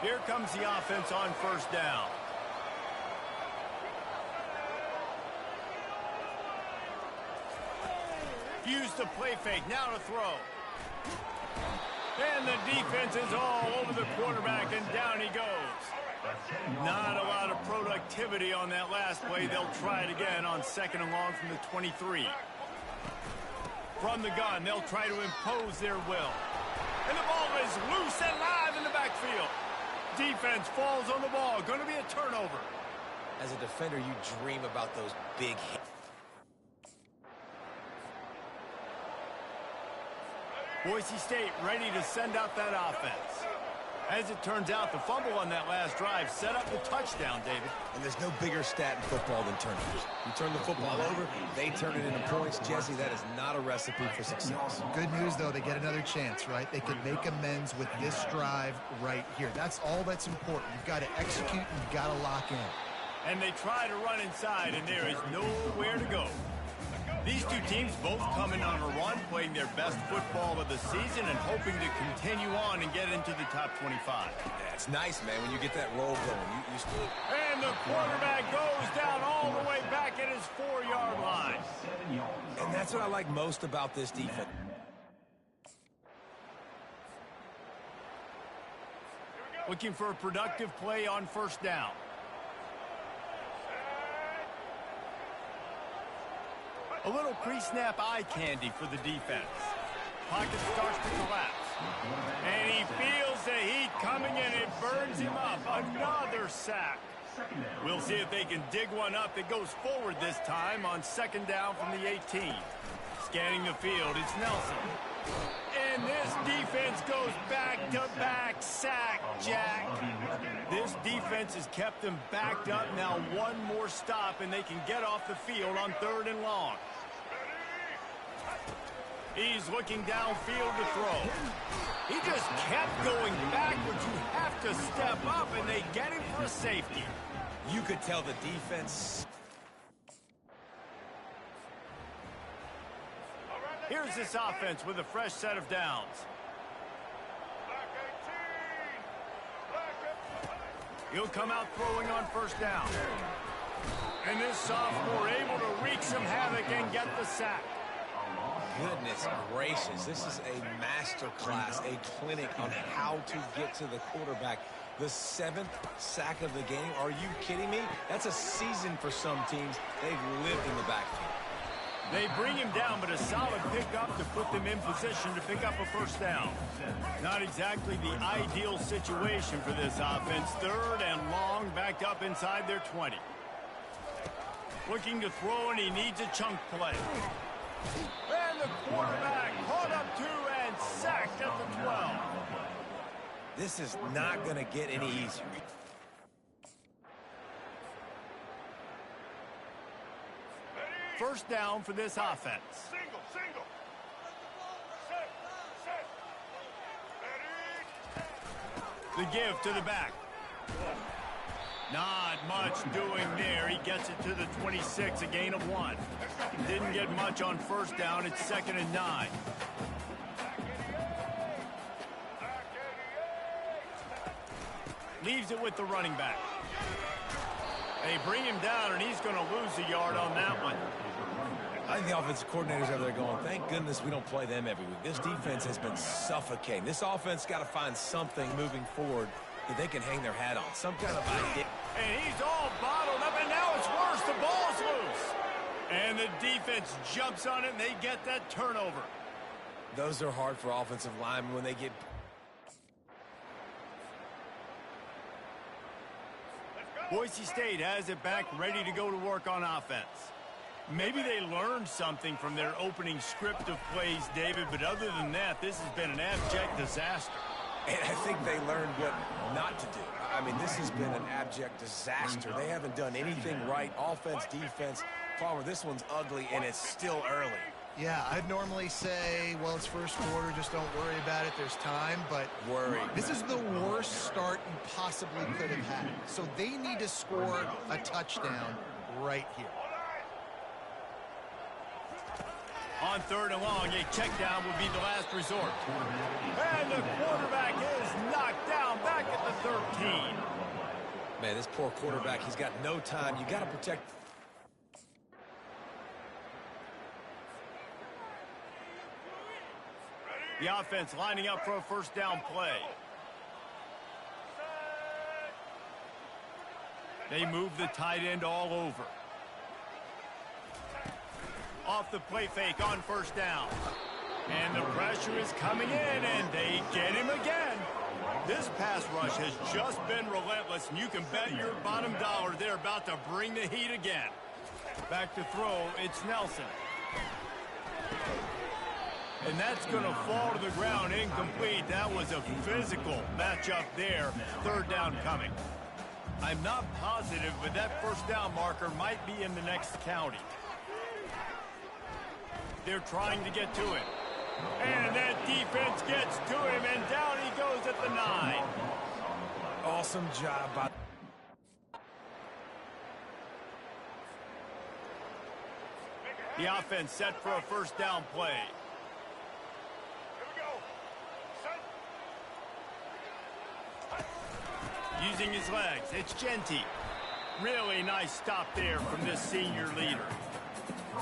Here comes the offense on first down. Use the play fake, now to throw. And the defense is all over the quarterback, and down he goes. Not a lot of productivity on that last play. They'll try it again on second and long from the 23. From the gun, they'll try to impose their will. And the ball is loose and live in the backfield. Defense falls on the ball. Going to be a turnover. As a defender, you dream about those big hits. Boise State ready to send out that offense. As it turns out, the fumble on that last drive set up the touchdown, David. And there's no bigger stat in football than turnovers. You turn the football over, they turn it into points. Jesse, that is not a recipe for success. Good news, though, they get another chance, right? They can make amends with this drive right here. That's all that's important. You've got to execute and you've got to lock in. And they try to run inside, and there is nowhere to go. These two teams both coming on a run, playing their best football of the season and hoping to continue on and get into the top 25. Yeah, it's nice, man, when you get that roll going. And the quarterback goes down all the way back at his 4-yard line. And that's what I like most about this defense. Looking for a productive play on first down. A little pre-snap eye candy for the defense. Pocket starts to collapse. And he feels the heat coming in. It burns him up. Another sack. We'll see if they can dig one up that goes forward this time on second down from the 18. Scanning the field, it's Nelson. And this defense goes back-to-back sack, Jack. This defense has kept them backed up. Now one more stop, and they can get off the field on third and long. He's looking downfield to throw. He just kept going backwards. You have to step up, and they get him for a safety. You could tell the defense. Here's this offense with a fresh set of downs. He'll come out throwing on first down. And this sophomore able to wreak some havoc and get the sack. Goodness gracious, this is a master class, a clinic on how to get to the quarterback. The 7th sack of the game. Are you kidding me? That's a season for some teams. They've lived in the backfield. They bring him down, but a solid pickup to put them in position to pick up a first down. Not exactly the ideal situation for this offense. Third and long, backed up inside their 20. Looking to throw, and he needs a chunk play. And the quarterback caught up to and sacked at the 12. This is not going to get any easier. First down for this offense. Single. Set. The give to the back. Not much doing there. He gets it to the 26, a gain of 1. Didn't get much on first down. It's 2nd and 9. Leaves it with the running back. They bring him down, and he's going to lose a yard on that one. I think the offensive coordinators over there going, thank goodness we don't play them every week. This defense has been suffocating. This offense got to find something moving forward that they can hang their hat on. Some kind of idea. And he's all bottled up, and now it's worse. The ball's loose. And the defense jumps on it, and they get that turnover. Those are hard for offensive linemen when they get... Boise State has it back, ready to go to work on offense. Maybe they learned something from their opening script of plays, David, but other than that, this has been an abject disaster. And I think they learned what not to do. I mean, this has been an abject disaster. They haven't done anything right. Offense, defense. Farmer, this one's ugly, and it's still early. Yeah, I'd normally say, well, it's first quarter, just don't worry about it, there's time, but this is the worst start you possibly could have had. So they need to score a touchdown right here. On 3rd and long, a check down would be the last resort. And the quarterback is knocked down back at the 13. Man, this poor quarterback, he's got no time. You got to protect. The offense lining up for a first down play. They move the tight end all over. Off the play fake on first down. And the pressure is coming in, and they get him again. This pass rush has just been relentless, and you can bet your bottom dollar they're about to bring the heat again. Back to throw, it's Nelson. And that's going to fall to the ground incomplete. That was a physical matchup there. 3rd down coming. I'm not positive, but that first down marker might be in the next county. They're trying to get to him. And that defense gets to him, and down he goes at the 9. Awesome job by... The offense set for a first down play. Here we go. Set. Using his legs, it's Genty. Really nice stop there from this senior leader.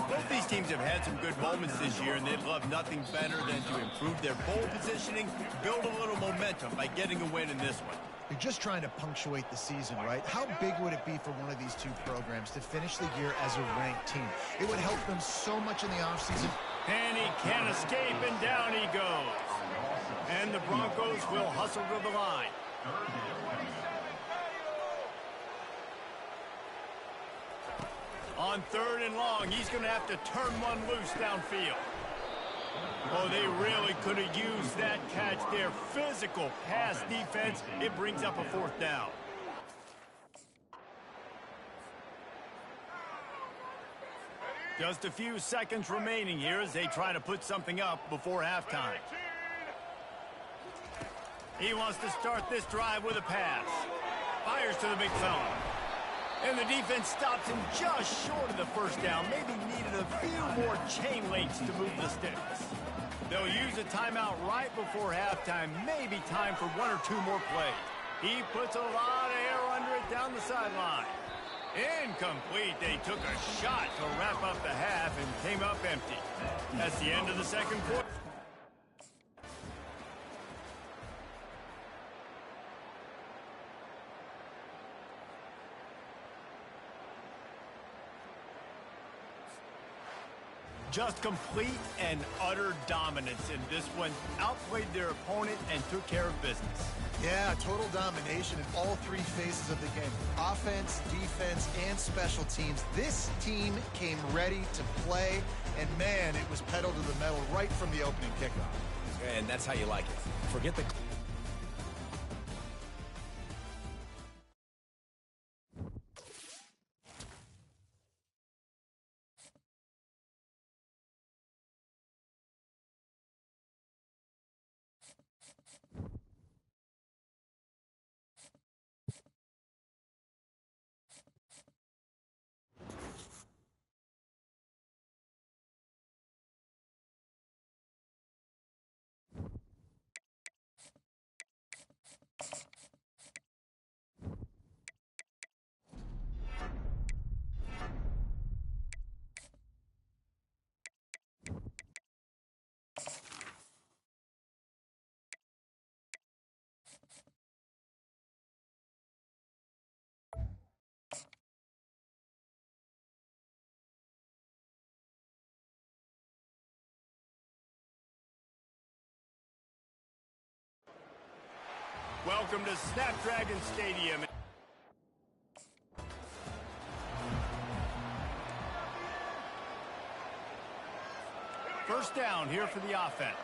Both these teams have had some good moments this year, and they'd love nothing better than to improve their bowl positioning, build a little momentum by getting a win in this one. You're just trying to punctuate the season, right? How big would it be for one of these two programs to finish the year as a ranked team? It would help them so much in the offseason. And he can't escape, and down he goes. And the Broncos will hustle to the line. On 3rd and long, he's going to have to turn one loose downfield. Oh, they really could have used that catch there. Physical pass defense. It brings up a 4th down. Just a few seconds remaining here as they try to put something up before halftime. He wants to start this drive with a pass. Fires to the big fella. And the defense stops him just short of the first down. Maybe needed a few more chain links to move the sticks. They'll use a timeout right before halftime. Maybe time for 1 or 2 more plays. He puts a lot of air under it down the sideline. Incomplete. They took a shot to wrap up the half and came up empty. That's the end of the second quarter. Just complete and utter dominance in this one. Outplayed their opponent and took care of business. Yeah, total domination in all 3 phases of the game. Offense, defense, and special teams. This team came ready to play, and man, it was pedal to the metal right from the opening kickoff. And that's how you like it. Forget the... Welcome to Snapdragon Stadium. First down here for the offense.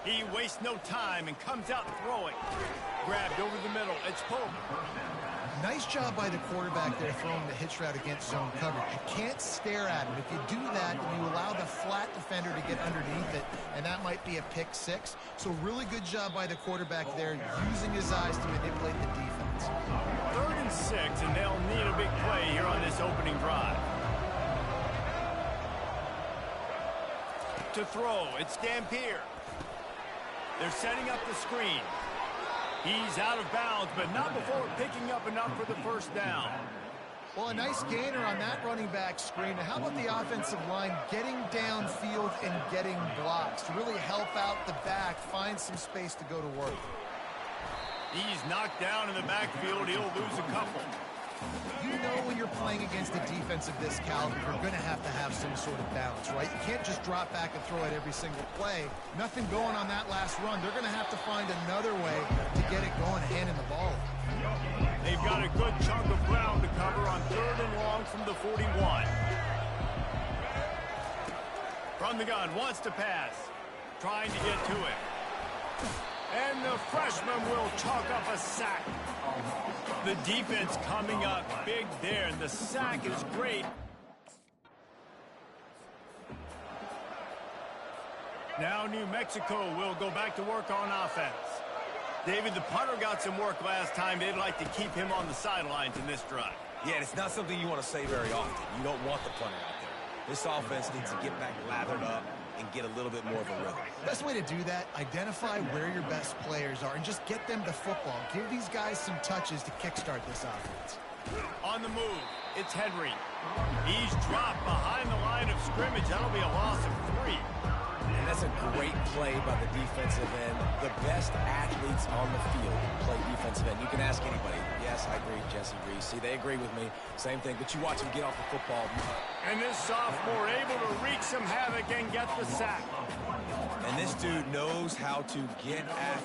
He wastes no time and comes out throwing. Grabbed over the middle. It's Pullman. Nice job by the quarterback there throwing the hitch route against zone coverage. You can't stare at him. If you do that, then you allow the flat defender to get underneath it, and that might be a pick six. So really good job by the quarterback there, using his eyes to manipulate the defense. 3rd and 6, and they'll need a big play here on this opening drive. To throw, it's Dampier. They're setting up the screen. He's out of bounds, but not before picking up enough for the first down. Well, a nice gainer on that running back screen. How about the offensive line getting downfield and getting blocks to really help out the back, find some space to go to work? He's knocked down in the backfield. He'll lose a couple. You know when you're playing against a defense of this caliber, you're going to have some sort of balance, right? You can't just drop back and throw it every single play. Nothing going on that last run. They're going to have to find another way to get it going, handing the ball. They've got a good chunk of ground to cover on 3rd and long from the 41. From the gun, wants to pass. Trying to get to it. And the freshman will chalk up a sack. The defense coming up big there, and the sack is great. Now New Mexico will go back to work on offense. David, the punter got some work last time. They'd like to keep him on the sidelines in this drive. Yeah, it's not something you want to say very often. You don't want the punter out there. This offense needs to get back lathered up and get a little bit more of a rhythm. Best way to do that, identify where your best players are and just get them to football. Give these guys some touches to kickstart this offense. On the move, it's Henry. He's dropped behind the line of scrimmage. That'll be a loss of 3. And that's a great play by the defensive end. The best athletes on the field play defensive end. You can ask anybody. Yes, I agree, Jesse Reese. See, they agree with me. Same thing, but you watch them get off the football. And this sophomore able to wreak some havoc and get the sack. And this dude knows how to get at...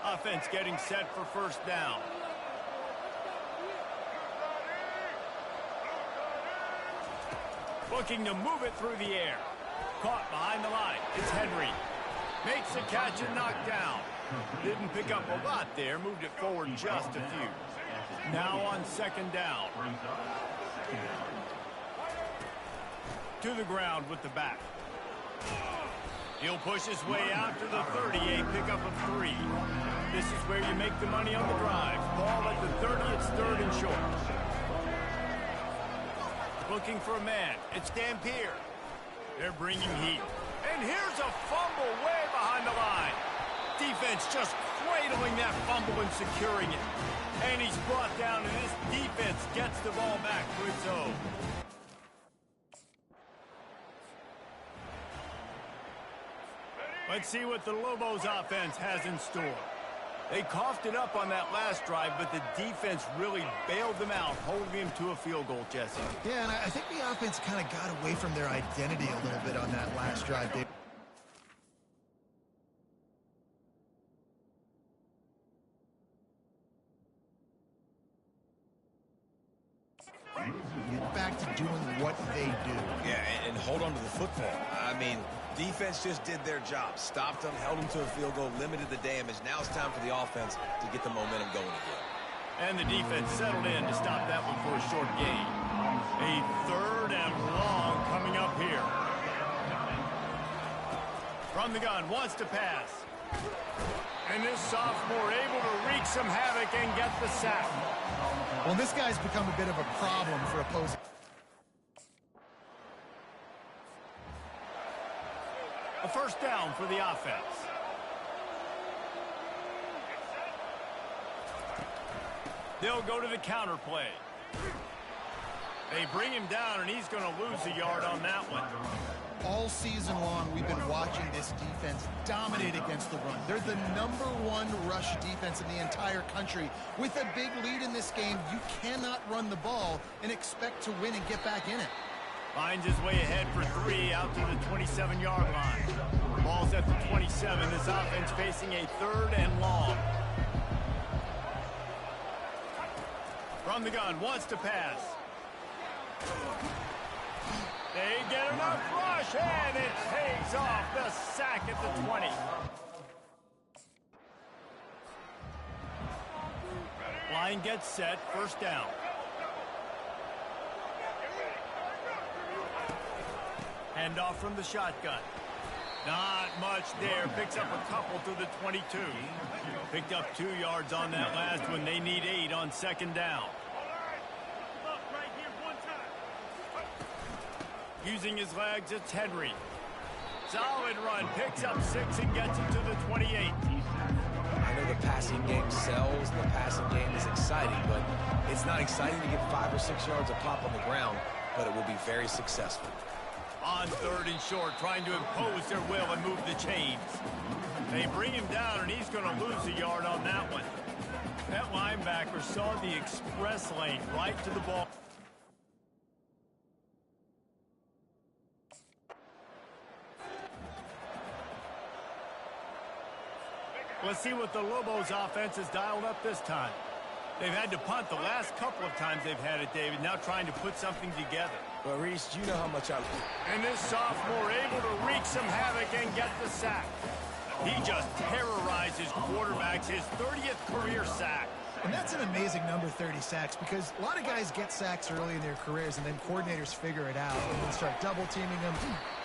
Offense getting set for first down. Looking to move it through the air. Caught behind the line. It's Henry. Makes the catch and knocked down. Didn't pick up a lot there. Moved it forward just a few. Now on 2nd down. To the ground with the back. He'll push his way out to the 38, pickup of 3. This is where you make the money on the drive. Ball at the 30, it's 3rd and short. Looking for a man. It's Dampier. They're bringing heat. And here's a fumble way behind the line. Defense just cradling that fumble and securing it. And he's brought down, and this defense gets the ball back for its own. Let's see what the Lobos offense has in store. They coughed it up on that last drive, but the defense really bailed them out, holding them to a field goal, Jesse. Yeah, and I think the offense kind of got away from their identity a little bit on that last drive, Dave. Get back to doing what they do. Yeah, and hold on to the football. I mean, defense just did their job. Stopped them, held them to a field goal, limited the damage. Now it's time for the offense to get the momentum going again. And the defense settled in to stop that one for a short gain. A 3rd and long coming up here. From the gun, wants to pass. And this sophomore able to wreak some havoc and get the sack. Well, this guy's become a bit of a problem for opposing. A first down for the offense. They'll go to the counter play. They bring him down, and he's going to lose a yard on that one. All season long, we've been watching this defense dominate against the run. They're the #1 rush defense in the entire country. With a big lead in this game, you cannot run the ball and expect to win and get back in it. Finds his way ahead for 3 out to the 27-yard line. Ball's at the 27. This offense facing a 3rd and long. From the gun, wants to pass. They get enough rush, and it pays off the sack at the 20. Line gets set, first down. Hand off from the shotgun. Not much there. Picks up a couple to the 22. Picked up 2 yards on that last one. They need 8 on second down. Using his legs, it's Henry. Solid run. Picks up 6 and gets it to the 28. I know the passing game sells. The passing game is exciting, but it's not exciting to get 5 or 6 yards a pop on the ground, but it will be very successful. On 3rd and short, trying to impose their will and move the chains. They bring him down, and he's going to lose a yard on that one. That linebacker saw the express lane right to the ball. Let's see what the Lobos offense has dialed up this time. They've had to punt the last couple of times they've had it, David. Now trying to put something together. Well, Reese, you know how much I... And this sophomore able to wreak some havoc and get the sack. He just terrorizes quarterbacks, his 30th career sack. And that's an amazing number, 30 sacks, because a lot of guys get sacks early in their careers, and then coordinators figure it out and then start double-teaming them.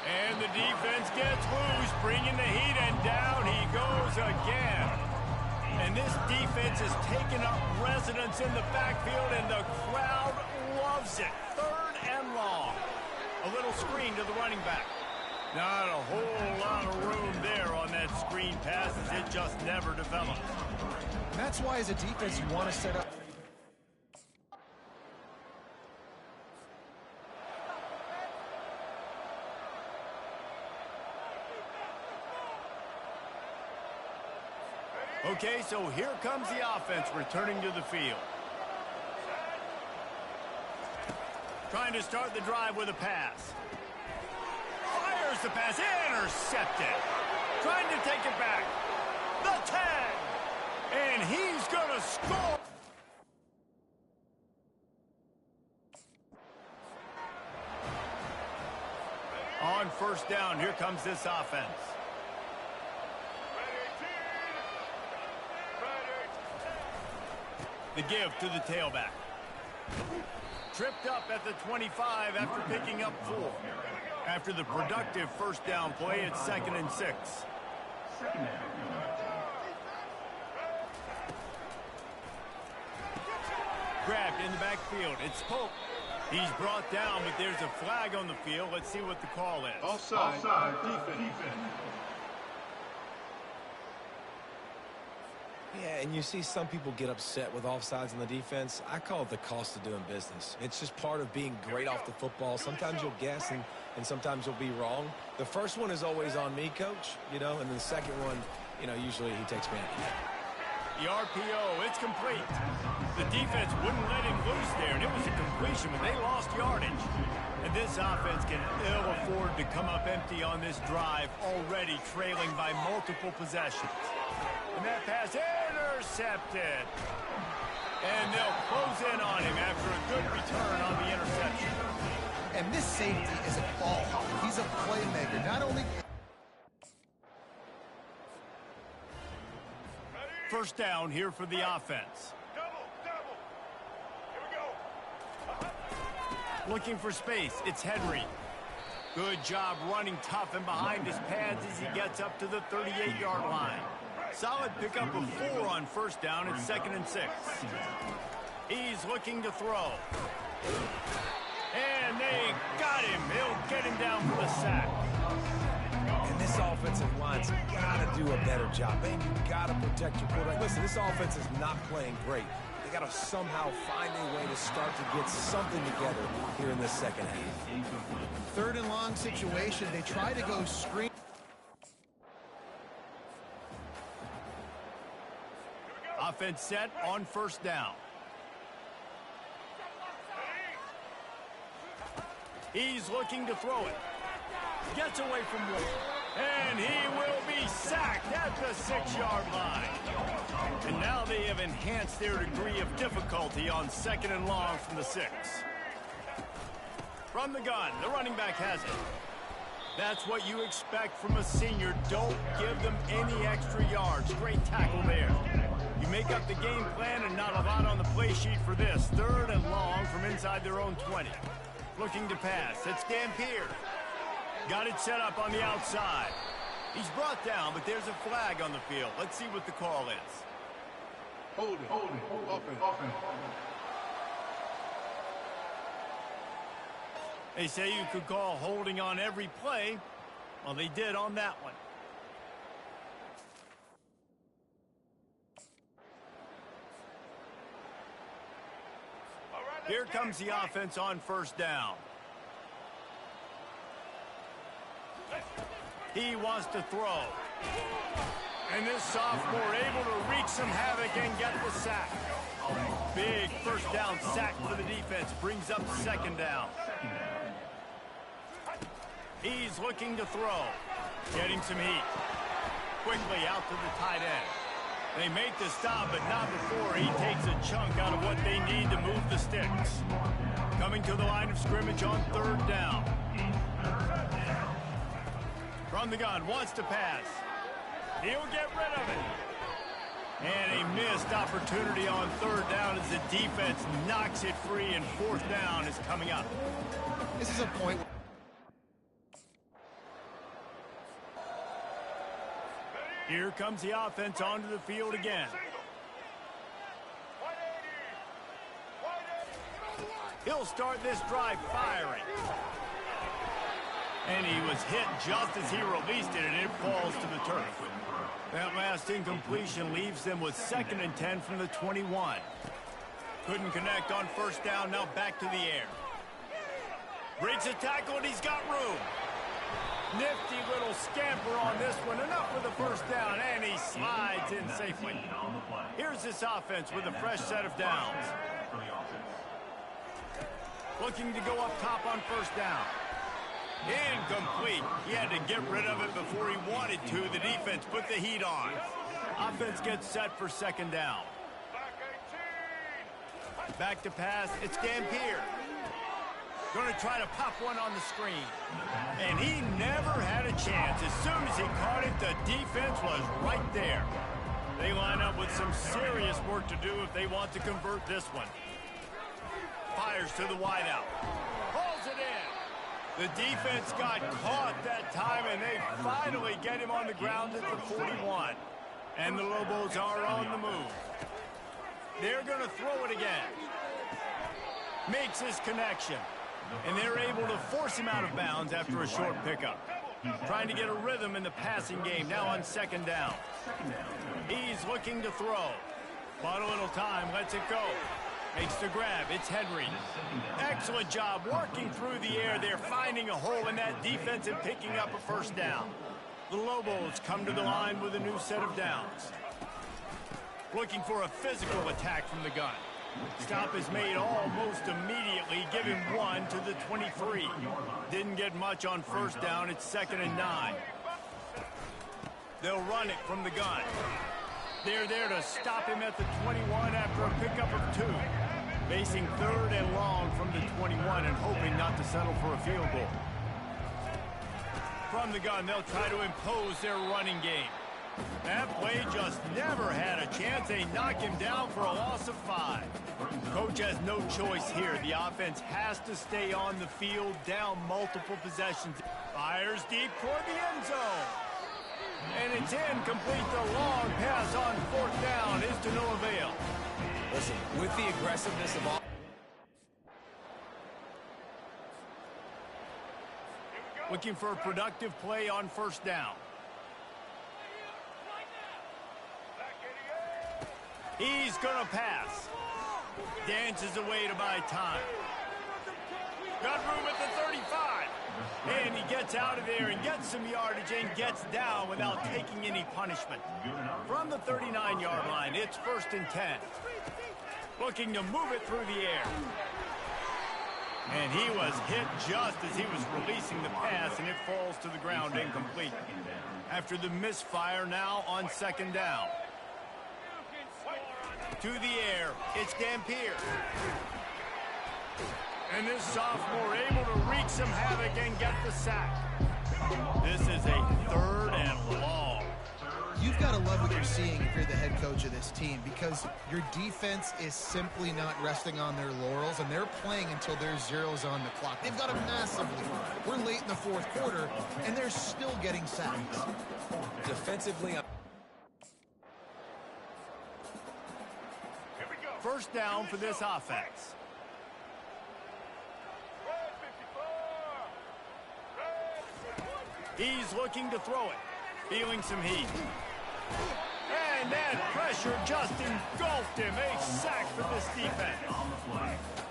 And the defense gets loose, bringing the heat, and down he goes again. And this defense has taken up residence in the backfield, and the crowd loves it. 3rd and long. A little screen to the running back. Not a whole lot of room there on that screen pass, as it just never developed. And that's why, as a defense, you want to set up. Okay, so here comes the offense returning to the field. Trying to start the drive with a pass. Fires the pass, intercepted. Trying to take it back. The tag. And he's going to score. On 1st down, here comes this offense. The give to the tailback. Tripped up at the 25 after picking up 4. After the productive 1st down play, it's 2nd and 6. Grabbed in the backfield. It's Pope. He's brought down, but there's a flag on the field. Let's see what the call is. Offside defense. Yeah, and you see some people get upset with offsides on the defense. I call it the cost of doing business. It's just part of being great off the football. Sometimes you'll guess, and sometimes you'll be wrong. The first one is always on me, Coach, and then the second one, usually he takes me out. The RPO, it's complete. The defense wouldn't let him loose there, and it was a completion, but they lost yardage. And this offense can ill afford to come up empty on this drive, already trailing by multiple possessions. And that pass intercepted. And they'll close in on him after a good return on the interception. And this safety is a ball hawk. He's a playmaker. Not only... 1st down here for the offense. Double. Here we go. Looking for space. It's Henry. Good job running tough and behind his pads as he gets up to the 38-yard line. Solid pickup of 4 on 1st down. It's 2nd and 6. He's looking to throw. And they got him. He'll get him down for the sack. And this offensive line's got to do a better job. Man, you got to protect your quarterback. Listen, this offense is not playing great. They got to somehow find a way to start to get something together here in this second half. 3rd and long situation. They try to go screen. Offense set on 1st down. He's looking to throw it. Gets away from one. And he will be sacked at the 6-yard line. And now they have enhanced their degree of difficulty on 2nd and long from the 6. From the gun, the running back has it. That's what you expect from a senior. Don't give them any extra yards. Great tackle there. You make up the game plan and not a lot on the play sheet for this. 3rd and long from inside their own 20. Looking to pass. It's Dampier. Got it set up on the outside. He's brought down, but there's a flag on the field. Let's see what the call is. Holding. Offense. They say you could call holding on every play. Well, they did on that one. Here comes the offense on 1st down. He wants to throw. And this sophomore able to wreak some havoc and get the sack. Big 1st down sack for the defense. Brings up 2nd down. He's looking to throw. Getting some heat. Quickly out to the tight end. They make the stop, but not before he takes a chunk out of what they need to move the sticks. Coming to the line of scrimmage on 3rd down. From the gun, wants to pass. He'll get rid of it. And a missed opportunity on 3rd down as the defense knocks it free, and 4th down is coming up. This is a point. Here comes the offense onto the field again. He'll start this drive firing. And he was hit just as he released it, and it falls to the turf. That last incompletion leaves them with 2nd and 10 from the 21. Couldn't connect on 1st down, now back to the air. Breaks a tackle, and he's got room. Nifty little scamper on this one. Enough for the 1st down, and he slides in safely. Here's this offense with a fresh set of downs. Looking to go up top on 1st down. Incomplete. He had to get rid of it before he wanted to. The defense put the heat on. Offense gets set for 2nd down. Back to pass. It's Dampier. Going to try to pop one on the screen. And he never had a chance. As soon as he caught it, the defense was right there. They line up with some serious work to do if they want to convert this one. Fires to the wideout. Pulls it in. The defense got caught that time, and they finally get him on the ground at the 41. And the Lobos are on the move. They're going to throw it again. Makes his connection. And they're able to force him out of bounds after a short pickup. Trying to get a rhythm in the passing game, now on 2nd down. He's looking to throw. Bought a little time, lets it go. Makes the grab, it's Henry. Excellent job working through the air. They're finding a hole in that defense and picking up a 1st down. The Lobos come to the line with a new set of downs. Looking for a physical attack from the gun. Stop is made almost immediately, giving 1 to the 23. Didn't get much on 1st down. It's 2nd and 9. They'll run it from the gun. They're there to stop him at the 21 after a pickup of 2. Facing 3rd and long from the 21 and hoping not to settle for a field goal. From the gun, they'll try to impose their running game. That play just never had a chance. They knock him down for a loss of 5. Coach has no choice here. The offense has to stay on the field, down multiple possessions. Fires deep toward the end zone. And it's incomplete. The long pass on 4th down is to no avail. Listen, with the aggressiveness of all... Looking for a productive play on 1st down. He's going to pass. Dances away to buy time. Got room at the 35. And he gets out of there and gets some yardage and gets down without taking any punishment. From the 39-yard line, it's 1st and 10. Looking to move it through the air. And he was hit just as he was releasing the pass, and it falls to the ground incomplete. After the misfire, now on 2nd down. To the air, it's Dampier. And this sophomore able to wreak some havoc and get the sack. This is a 3rd and long. You've got to love what you're seeing if you're the head coach of this team, because your defense is simply not resting on their laurels, and they're playing until there's zeros on the clock. They've got a massive lead. We're late in the fourth quarter, and they're still getting sacks. Defensively, First down for this offense. He's looking to throw it. Feeling some heat. And that pressure just engulfed him. A sack for this defense.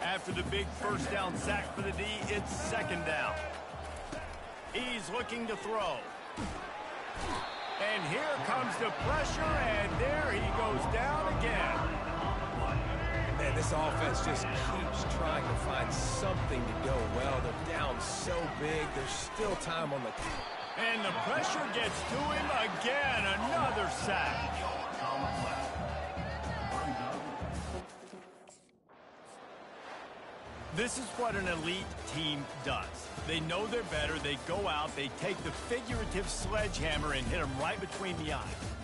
After the big first down sack for the D, it's second down. He's looking to throw. And here comes the pressure, and there he goes down again. and this offense just keeps trying to find something to go well. They're down so big. There's still time on the clock. And the pressure gets to him again. Another sack. This is what an elite team does. They know they're better. They go out. They take the figurative sledgehammer and hit them right between the eyes.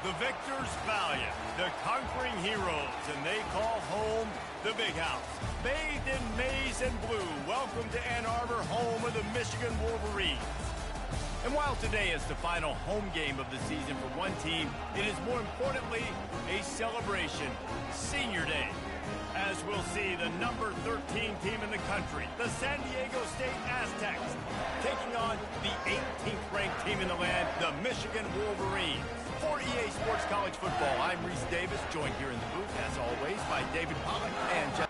The victors valiant, the conquering heroes, and they call home the Big House. Bathed in maize and blue, welcome to Ann Arbor, home of the Michigan Wolverines. And while today is the final home game of the season for one team, it is more importantly a celebration, Senior Day. As we'll see, the number 13 team in the country, the San Diego State Aztecs, taking on the 18th ranked team in the land, the Michigan Wolverines. For EA Sports College Football, I'm Reese Davis, joined here in the booth, as always, by David Pollack and Jeff.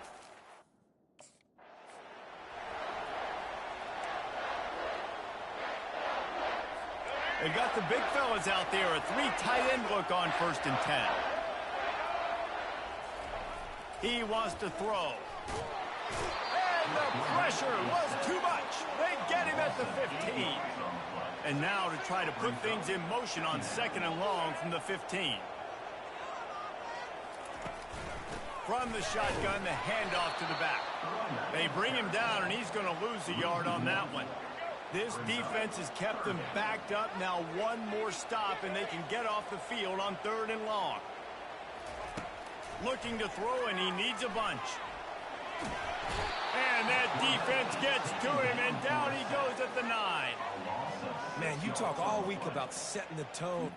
They got the big fellas out there, a three tight end look on 1st and 10. He wants to throw. And the pressure was too much. They get him at the 15. And now to try to put things in motion on 2nd and long from the 15. From the shotgun, the handoff to the back. They bring him down, and he's going to lose a yard on that one. This defense has kept them backed up. Now one more stop, and they can get off the field on 3rd and long. Looking to throw, and he needs a bunch. And that defense gets to him, and down he goes at the 9. Man, you talk all week about setting the tone.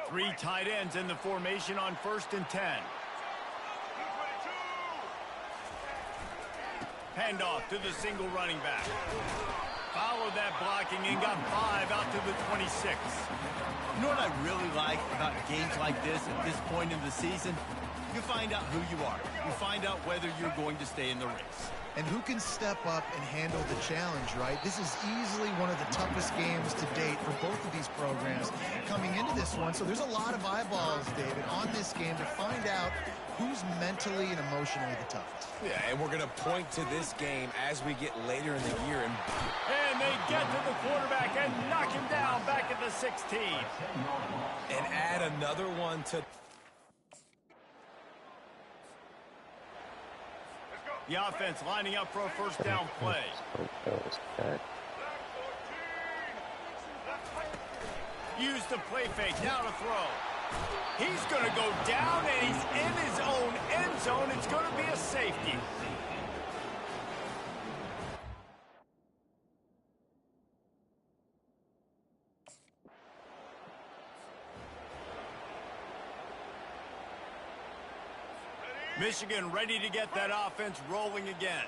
Three tight ends in the formation on 1st and 10. Handoff to the single running back. Followed that blocking and got 5 out to the 26. You know what I really like about games like this at this point in the season? You find out who you are. You find out whether you're going to stay in the race. And who can step up and handle the challenge, right? This is easily one of the toughest games to date for both of these programs coming into this one. So there's a lot of eyeballs, David, on this game to find out who's mentally and emotionally the toughest. Yeah, and we're going to point to this game as we get later in the year. And they get to the quarterback and knock him down back at the 16. And add another one to... The offense lining up for a 1st down play. Use the play fake, now to throw. He's going to go down, and he's in his own end zone. It's going to be a safety. Michigan ready to get that offense rolling again.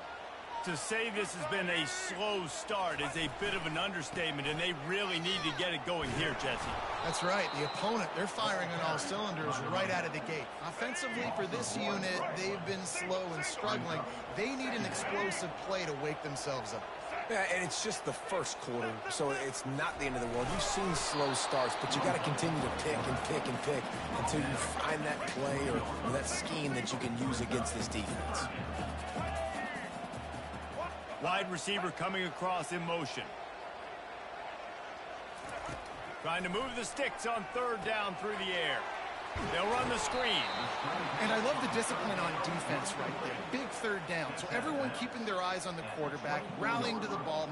To say this has been a slow start is a bit of an understatement, and they really need to get it going here, Jesse. That's right. The opponent, they're firing on all cylinders right out of the gate. Offensively, for this unit, they've been slow and struggling. They need an explosive play to wake themselves up. Yeah, and it's just the first quarter, so it's not the end of the world. You've seen slow starts, but you got to continue to pick and pick and pick until you find that play or that scheme that you can use against this defense. Wide receiver coming across in motion. Trying to move the sticks on third down through the air. They'll run the screen. And I love the discipline on defense right there. Big third down. So everyone keeping their eyes on the quarterback, rallying to the ball.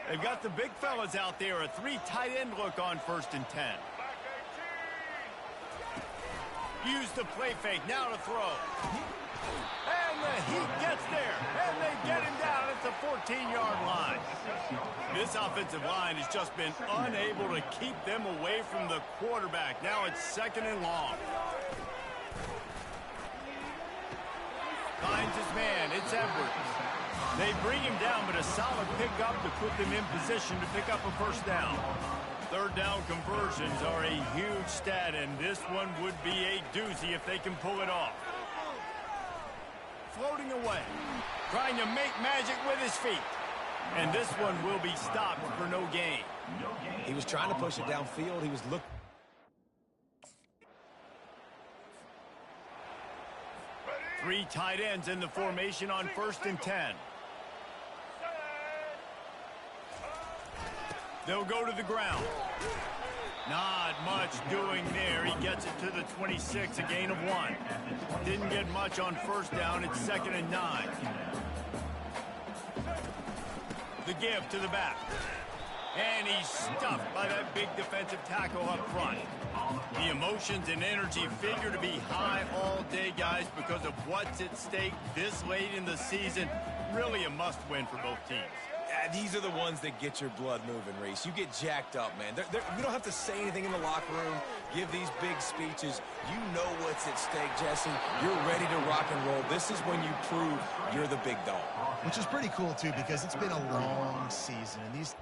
They've got the big fellas out there. A 3 tight end look on 1st and 10. Use the play fake, now to throw. And the Heat gets there, and they get him down at the 14-yard line. This offensive line has just been unable to keep them away from the quarterback. Now it's 2nd and long. Finds his man, it's Edwards. They bring him down, but a solid pickup to put them in position to pick up a 1st down. 3rd down conversions are a huge stat, and this one would be a doozy if they can pull it off. Floating away, trying to make magic with his feet. And this one will be stopped for no gain. He was trying to push it downfield. He was looking. 3 tight ends in the formation on 1st and 10. They'll go to the ground. Not much doing there. He gets it to the 26, a gain of 1. Didn't get much on 1st down. It's 2nd and 9. The give to the back. And he's stuffed by that big defensive tackle up front. The emotions and energy figure to be high all day, guys, because of what's at stake this late in the season. Really a must-win for both teams. These are the ones that get your blood moving, Reese. You get jacked up, man. You don't have to say anything in the locker room, give these big speeches. You know what's at stake, Jesse. You're ready to rock and roll. This is when you prove you're the big dog. Which is pretty cool, too, because it's been a long season. And these...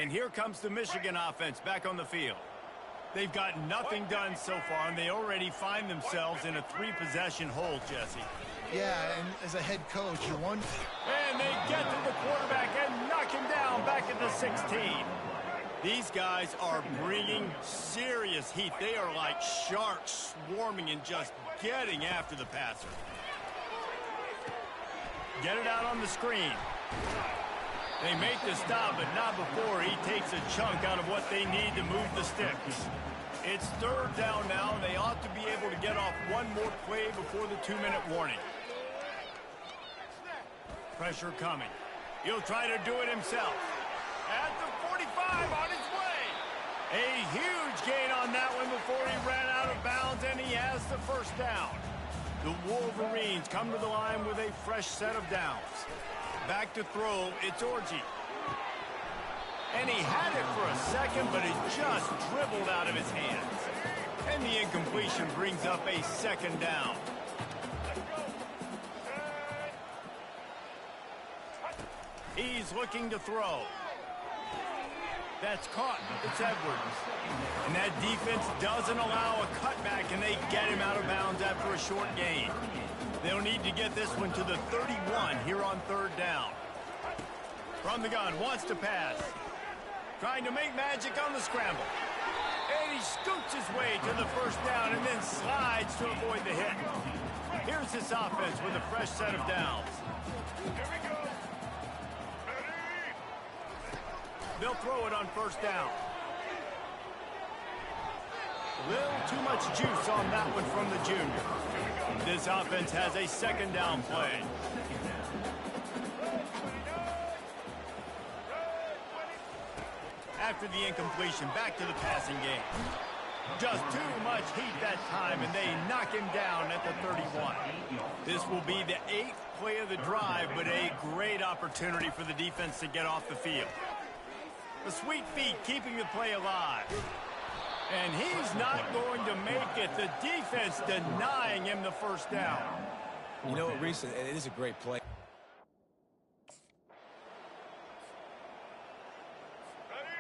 And here comes the Michigan offense back on the field. They've got nothing done so far, and they already find themselves in a 3-possession hole, Jesse. Yeah, and as a head coach, you wonder... And they get to the quarterback and knock him down back at the 16. These guys are bringing serious heat. They are like sharks swarming and just getting after the passer. Get it out on the screen. They make the stop, but not before he takes a chunk out of what they need to move the sticks. It's 3rd down now, and they ought to be able to get off one more play before the 2-minute warning. Pressure coming. He'll try to do it himself. At the 45, on his way. A huge gain on that one before he ran out of bounds, and he has the 1st down. The Wolverines come to the line with a fresh set of downs. Back to throw, it's Orji. And he had it for a second, but it just dribbled out of his hands. And the incompletion brings up a 2nd down. He's looking to throw. That's caught. It's Edwards. And that defense doesn't allow a cutback, and they get him out of bounds after a short gain. They'll need to get this one to the 31 here on 3rd down. From the gun, wants to pass. Trying to make magic on the scramble. And he scoots his way to the 1st down and then slides to avoid the hit. Here's this offense with a fresh set of downs. They'll throw it on 1st down. Little too much juice on that one from the junior. This offense has a second down play. After the incompletion, back to the passing game. Just too much heat that time, and they knock him down at the 31. This will be the 8th play of the drive, but a great opportunity for the defense to get off the field. The sweet feet keeping the play alive. And he's not going to make it. The defense denying him the first down. You know what, Reese, it is a great play.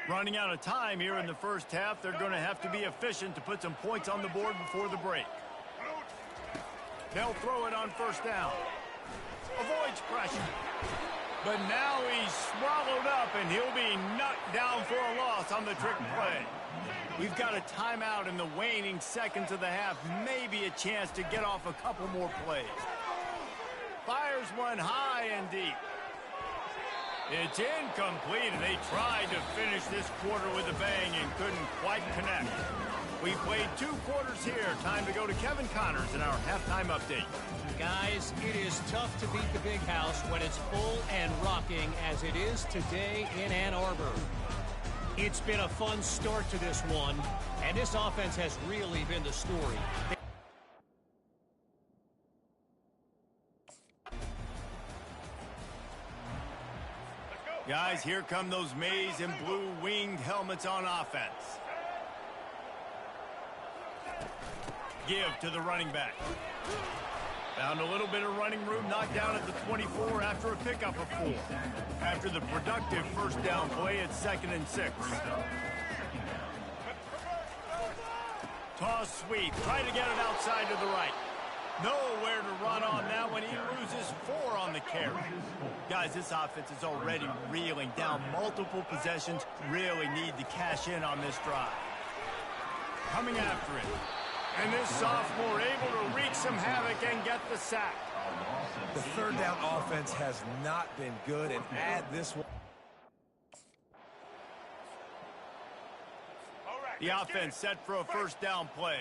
Running out of time here in the first half. They're going to have to be efficient to put some points on the board before the break. They'll throw it on first down. Avoids pressure. But now he's swallowed up, and he'll be knocked down for a loss on the trick play. We've got a timeout in the waning seconds of the half. Maybe a chance to get off a couple more plays. Fires one high and deep. It's incomplete, and they tried to finish this quarter with a bang and couldn't quite connect. We played 2 quarters here. Time to go to Kevin Connors in our halftime update. Guys, it is tough to beat the big house when it's full and rocking as it is today in Ann Arbor. It's been a fun start to this one, and this offense has really been the story. Guys, here come those maize and blue winged helmets on offense. Give to the running back. Found a little bit of running room, knocked down at the 24 after a pickup of 4. After the productive first down play, it's 2nd and 6. Toss sweep, try to get it outside to the right. Nowhere to run on that one. He loses 4 on the carry. Guys, this offense is already reeling down multiple possessions. Really need to cash in on this drive. Coming after it. And this sophomore able to wreak some havoc and get the sack. The third down offense has not been good, and add this one. The offense set for a first down play.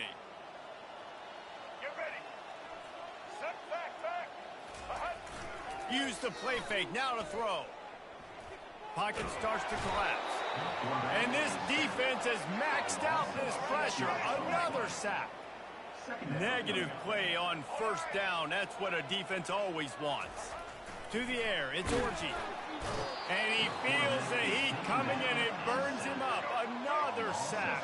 Use the play fake, now to throw. Pocket starts to collapse. And this defense has maxed out this pressure. Another sack. Negative play on first down. That's what a defense always wants. To the air, it's Orji. And he feels the heat coming and it burns him up. Another sack.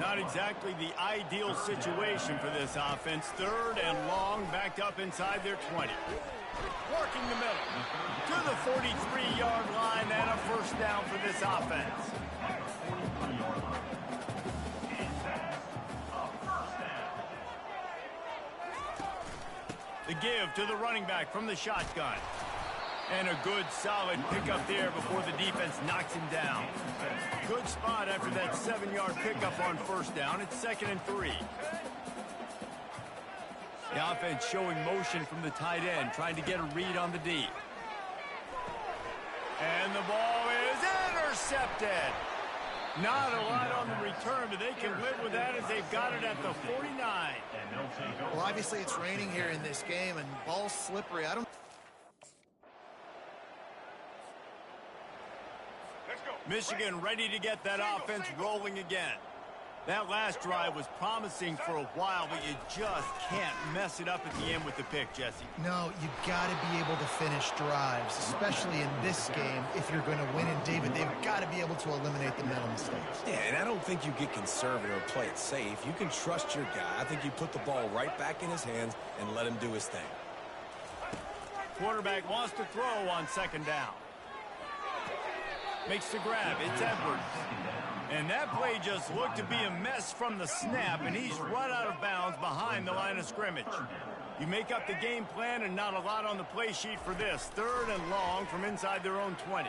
Not exactly the ideal situation for this offense. 3rd and long, backed up inside their 20. Working the middle to the 43-yard line and a first down for this offense. The give to the running back from the shotgun. And a good solid pickup there before the defense knocks him down. Good spot after that 7-yard pickup on first down. It's 2nd and 3. The offense showing motion from the tight end, trying to get a read on the D. And the ball is intercepted. Not a lot on the return, but they can live with that as they've got it at the 49. Well, obviously it's raining here in this game, and ball's slippery. Michigan ready to get that offense rolling again. That last drive was promising for a while, but you just can't mess it up at the end with the pick, Jesse. No, you got to be able to finish drives, especially in this game. If you're going to win, and David, they've got to be able to eliminate the mental mistakes. Yeah, and I don't think you get conservative or play it safe. You can trust your guy. I think you put the ball right back in his hands and let him do his thing. Quarterback wants to throw on 2nd down. Makes the grab. It's Edwards. And that play just looked to be a mess from the snap, and he's run out of bounds behind the line of scrimmage. You make up the game plan, and not a lot on the play sheet for this. 3rd and long from inside their own 20.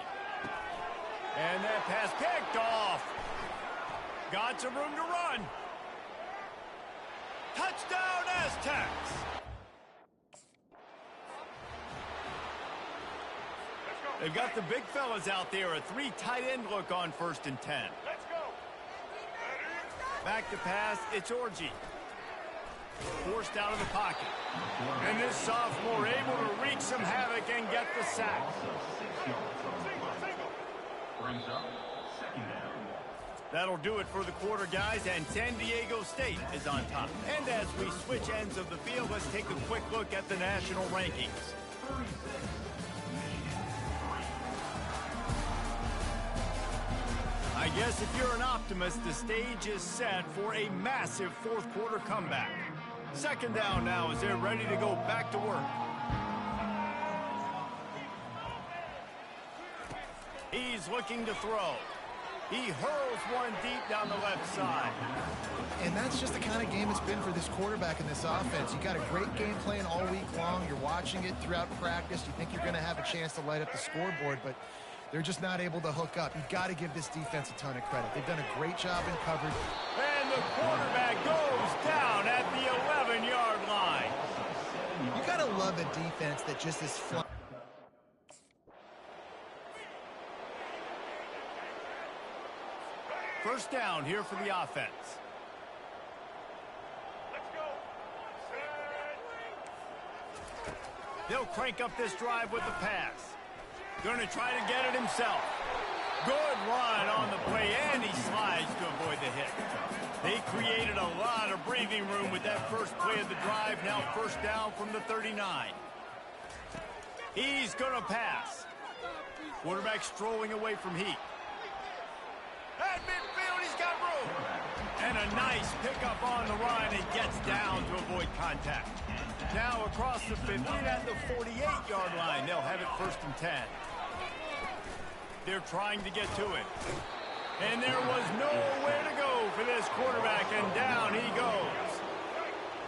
And that pass picked off. Got some room to run. Touchdown, Aztecs. They've got the big fellas out there. A 3 tight end look on 1st and 10. Back to pass, it's Orji. Forced out of the pocket. And this sophomore able to wreak some havoc and get the sack. Brings up second down. That'll do it for the quarter, guys, and San Diego State is on top. And as we switch ends of the field, let's take a quick look at the national rankings. I guess if you're an optimist, the stage is set for a massive fourth quarter comeback. Second down now as they're ready to go back to work. He's looking to throw. He hurls one deep down the left side. And that's just the kind of game it's been for this quarterback in this offense. You got a great game plan all week long. You're watching it throughout practice. You think you're going to have a chance to light up the scoreboard, but they're just not able to hook up. You've got to give this defense a ton of credit. They've done a great job in coverage. And the quarterback goes down at the 11-yard line. You got to love a defense that just is flying. First down here for the offense. They'll crank up this drive with the pass. Going to try to get it himself. Good run on the play, and he slides to avoid the hit. They created a lot of breathing room with that first play of the drive. Now first down from the 39. He's going to pass. Quarterback strolling away from Heat. At midfield, he's got room. And a nice pickup on the run and gets down to avoid contact. Now across the 50 at the 48-yard line. They'll have it first and 10. They're trying to get to it. And there was nowhere to go for this quarterback, and down he goes.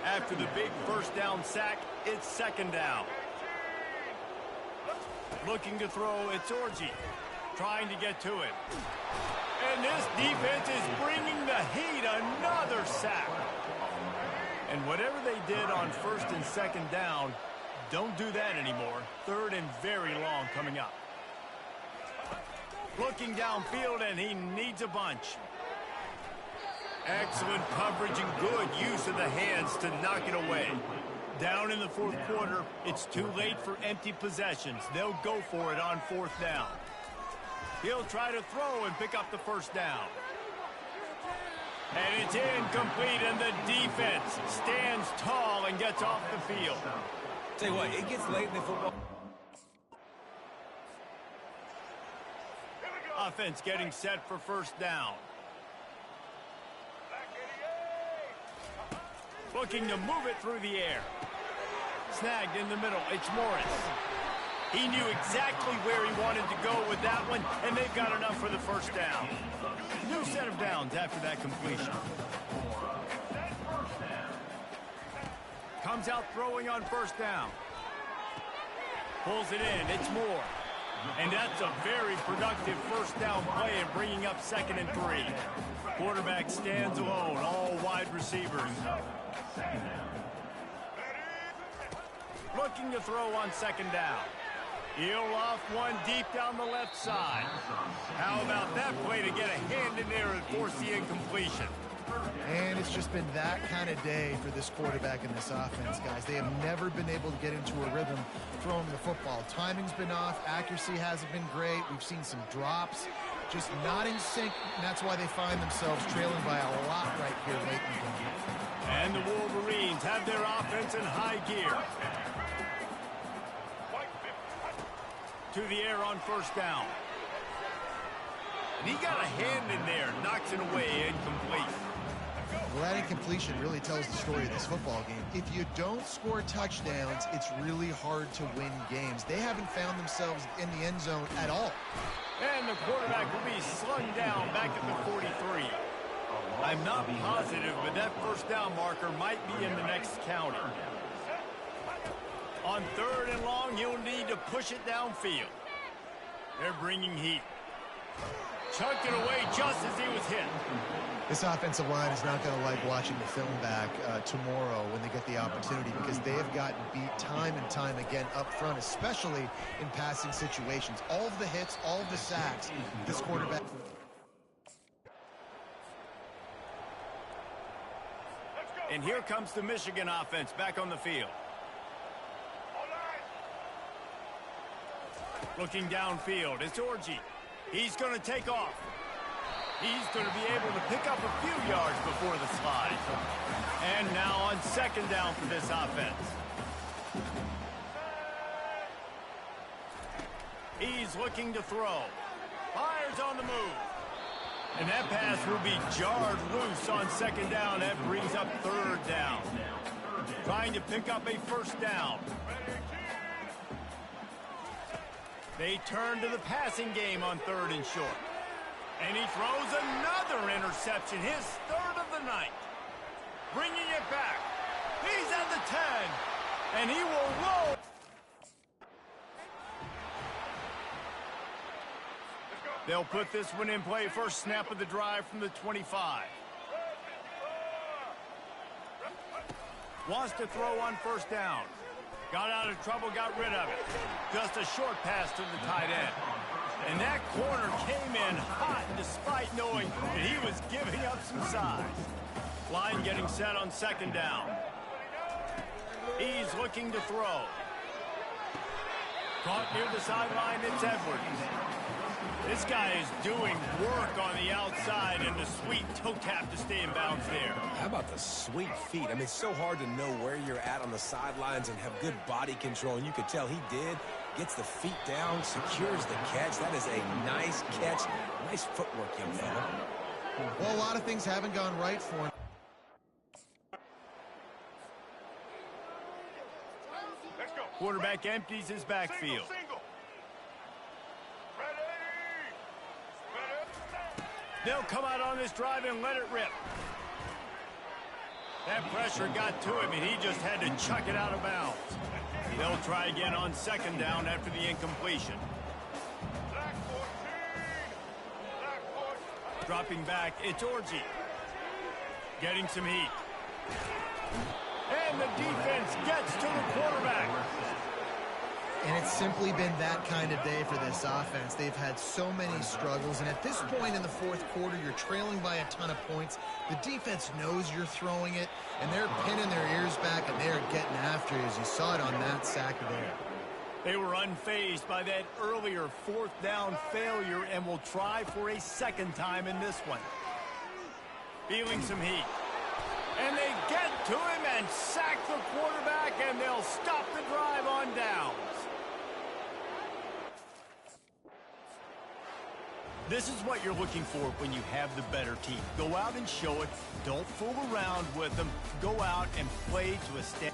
After the big first down sack, it's second down. Looking to throw, it's Orji. Trying to get to it. And this defense is bringing the Heat another sack. And whatever they did on first and second down, don't do that anymore. Third and very long coming up. Looking downfield, and he needs a bunch. Excellent coverage and good use of the hands to knock it away. Down in the fourth quarter, it's too late for empty possessions. They'll go for it on fourth down. He'll try to throw and pick up the first down. And it's incomplete, and the defense stands tall and gets off the field. Tell you what, it gets late in the football. Offense getting set for first down. Looking to move it through the air. Snagged in the middle. It's Morris. He knew exactly where he wanted to go with that one, and they've got enough for the first down. New set of downs after that completion. Comes out throwing on first down. Pulls it in. It's Moore. And that's a very productive first down play and bringing up second and 3. Quarterback stands alone, all wide receivers. Looking to throw on second down. He'll off one deep down the left side. How about that play to get a hand in there and force the incompletion? And it's just been that kind of day for this quarterback and this offense, guys. They have never been able to get into a rhythm throwing the football. Timing's been off. Accuracy hasn't been great. We've seen some drops. Just not in sync, and that's why they find themselves trailing by a lot right here late in the game. And the Wolverines have their offense in high gear. To the air on first down. And he got a hand in there, knocks it away, incomplete. Well, that incompletion really tells the story of this football game. If you don't score touchdowns, it's really hard to win games. They haven't found themselves in the end zone at all. And the quarterback will be slung down back at the 43. I'm not positive, but that first down marker might be in the next counter. On third and long, you'll need to push it downfield. They're bringing heat. Chucked it away just as he was hit. This offensive line is not going to like watching the film back tomorrow when they get the opportunity, because they have gotten beat time and time again up front, especially in passing situations. All of the hits, all of the sacks, this quarterback. And here comes the Michigan offense back on the field. Looking downfield, it's Orji. He's going to take off. He's going to be able to pick up a few yards before the slide. And now on second down for this offense. He's looking to throw. Fires on the move. And that pass will be jarred loose on second down. That brings up third down. Trying to pick up a first down. They turn to the passing game on third and short. And he throws another interception, his third of the night. Bringing it back. He's at the 10. And he will roll. They'll put this one in play. First snap of the drive from the 25. Wants to throw on first down. Got out of trouble, got rid of it. Just a short pass to the tight end. And that corner came in hot despite knowing that he was giving up some size. Line getting set on second down. He's looking to throw. Caught near the sideline, it's Edwards. This guy is doing work on the outside and the sweet toe tap to stay in bounds there. How about the sweet feet? I mean, it's so hard to know where you're at on the sidelines and have good body control, and you could tell he did. Gets the feet down, secures the catch. That is a nice catch. Nice footwork, young fella. Well, a lot of things haven't gone right for him. Quarterback empties his backfield. They'll come out on this drive and let it rip. That pressure got to him, and he just had to chuck it out of bounds. They'll try again on second down after the incompletion. Dropping back, it's Orji. Getting some heat. And the defense gets to the quarterback. And it's simply been that kind of day for this offense. They've had so many struggles, and at this point in the fourth quarter, you're trailing by a ton of points. The defense knows you're throwing it, and they're pinning their ears back, and they're getting after you, as you saw it on that sack there. They were unfazed by that earlier fourth down failure and will try for a second time in this one. Feeling some heat. And they get to him and sack the quarterback, and they'll stop the drive on downs. This is what you're looking for when you have the better team. Go out and show it. Don't fool around with them. Go out and play to a stand.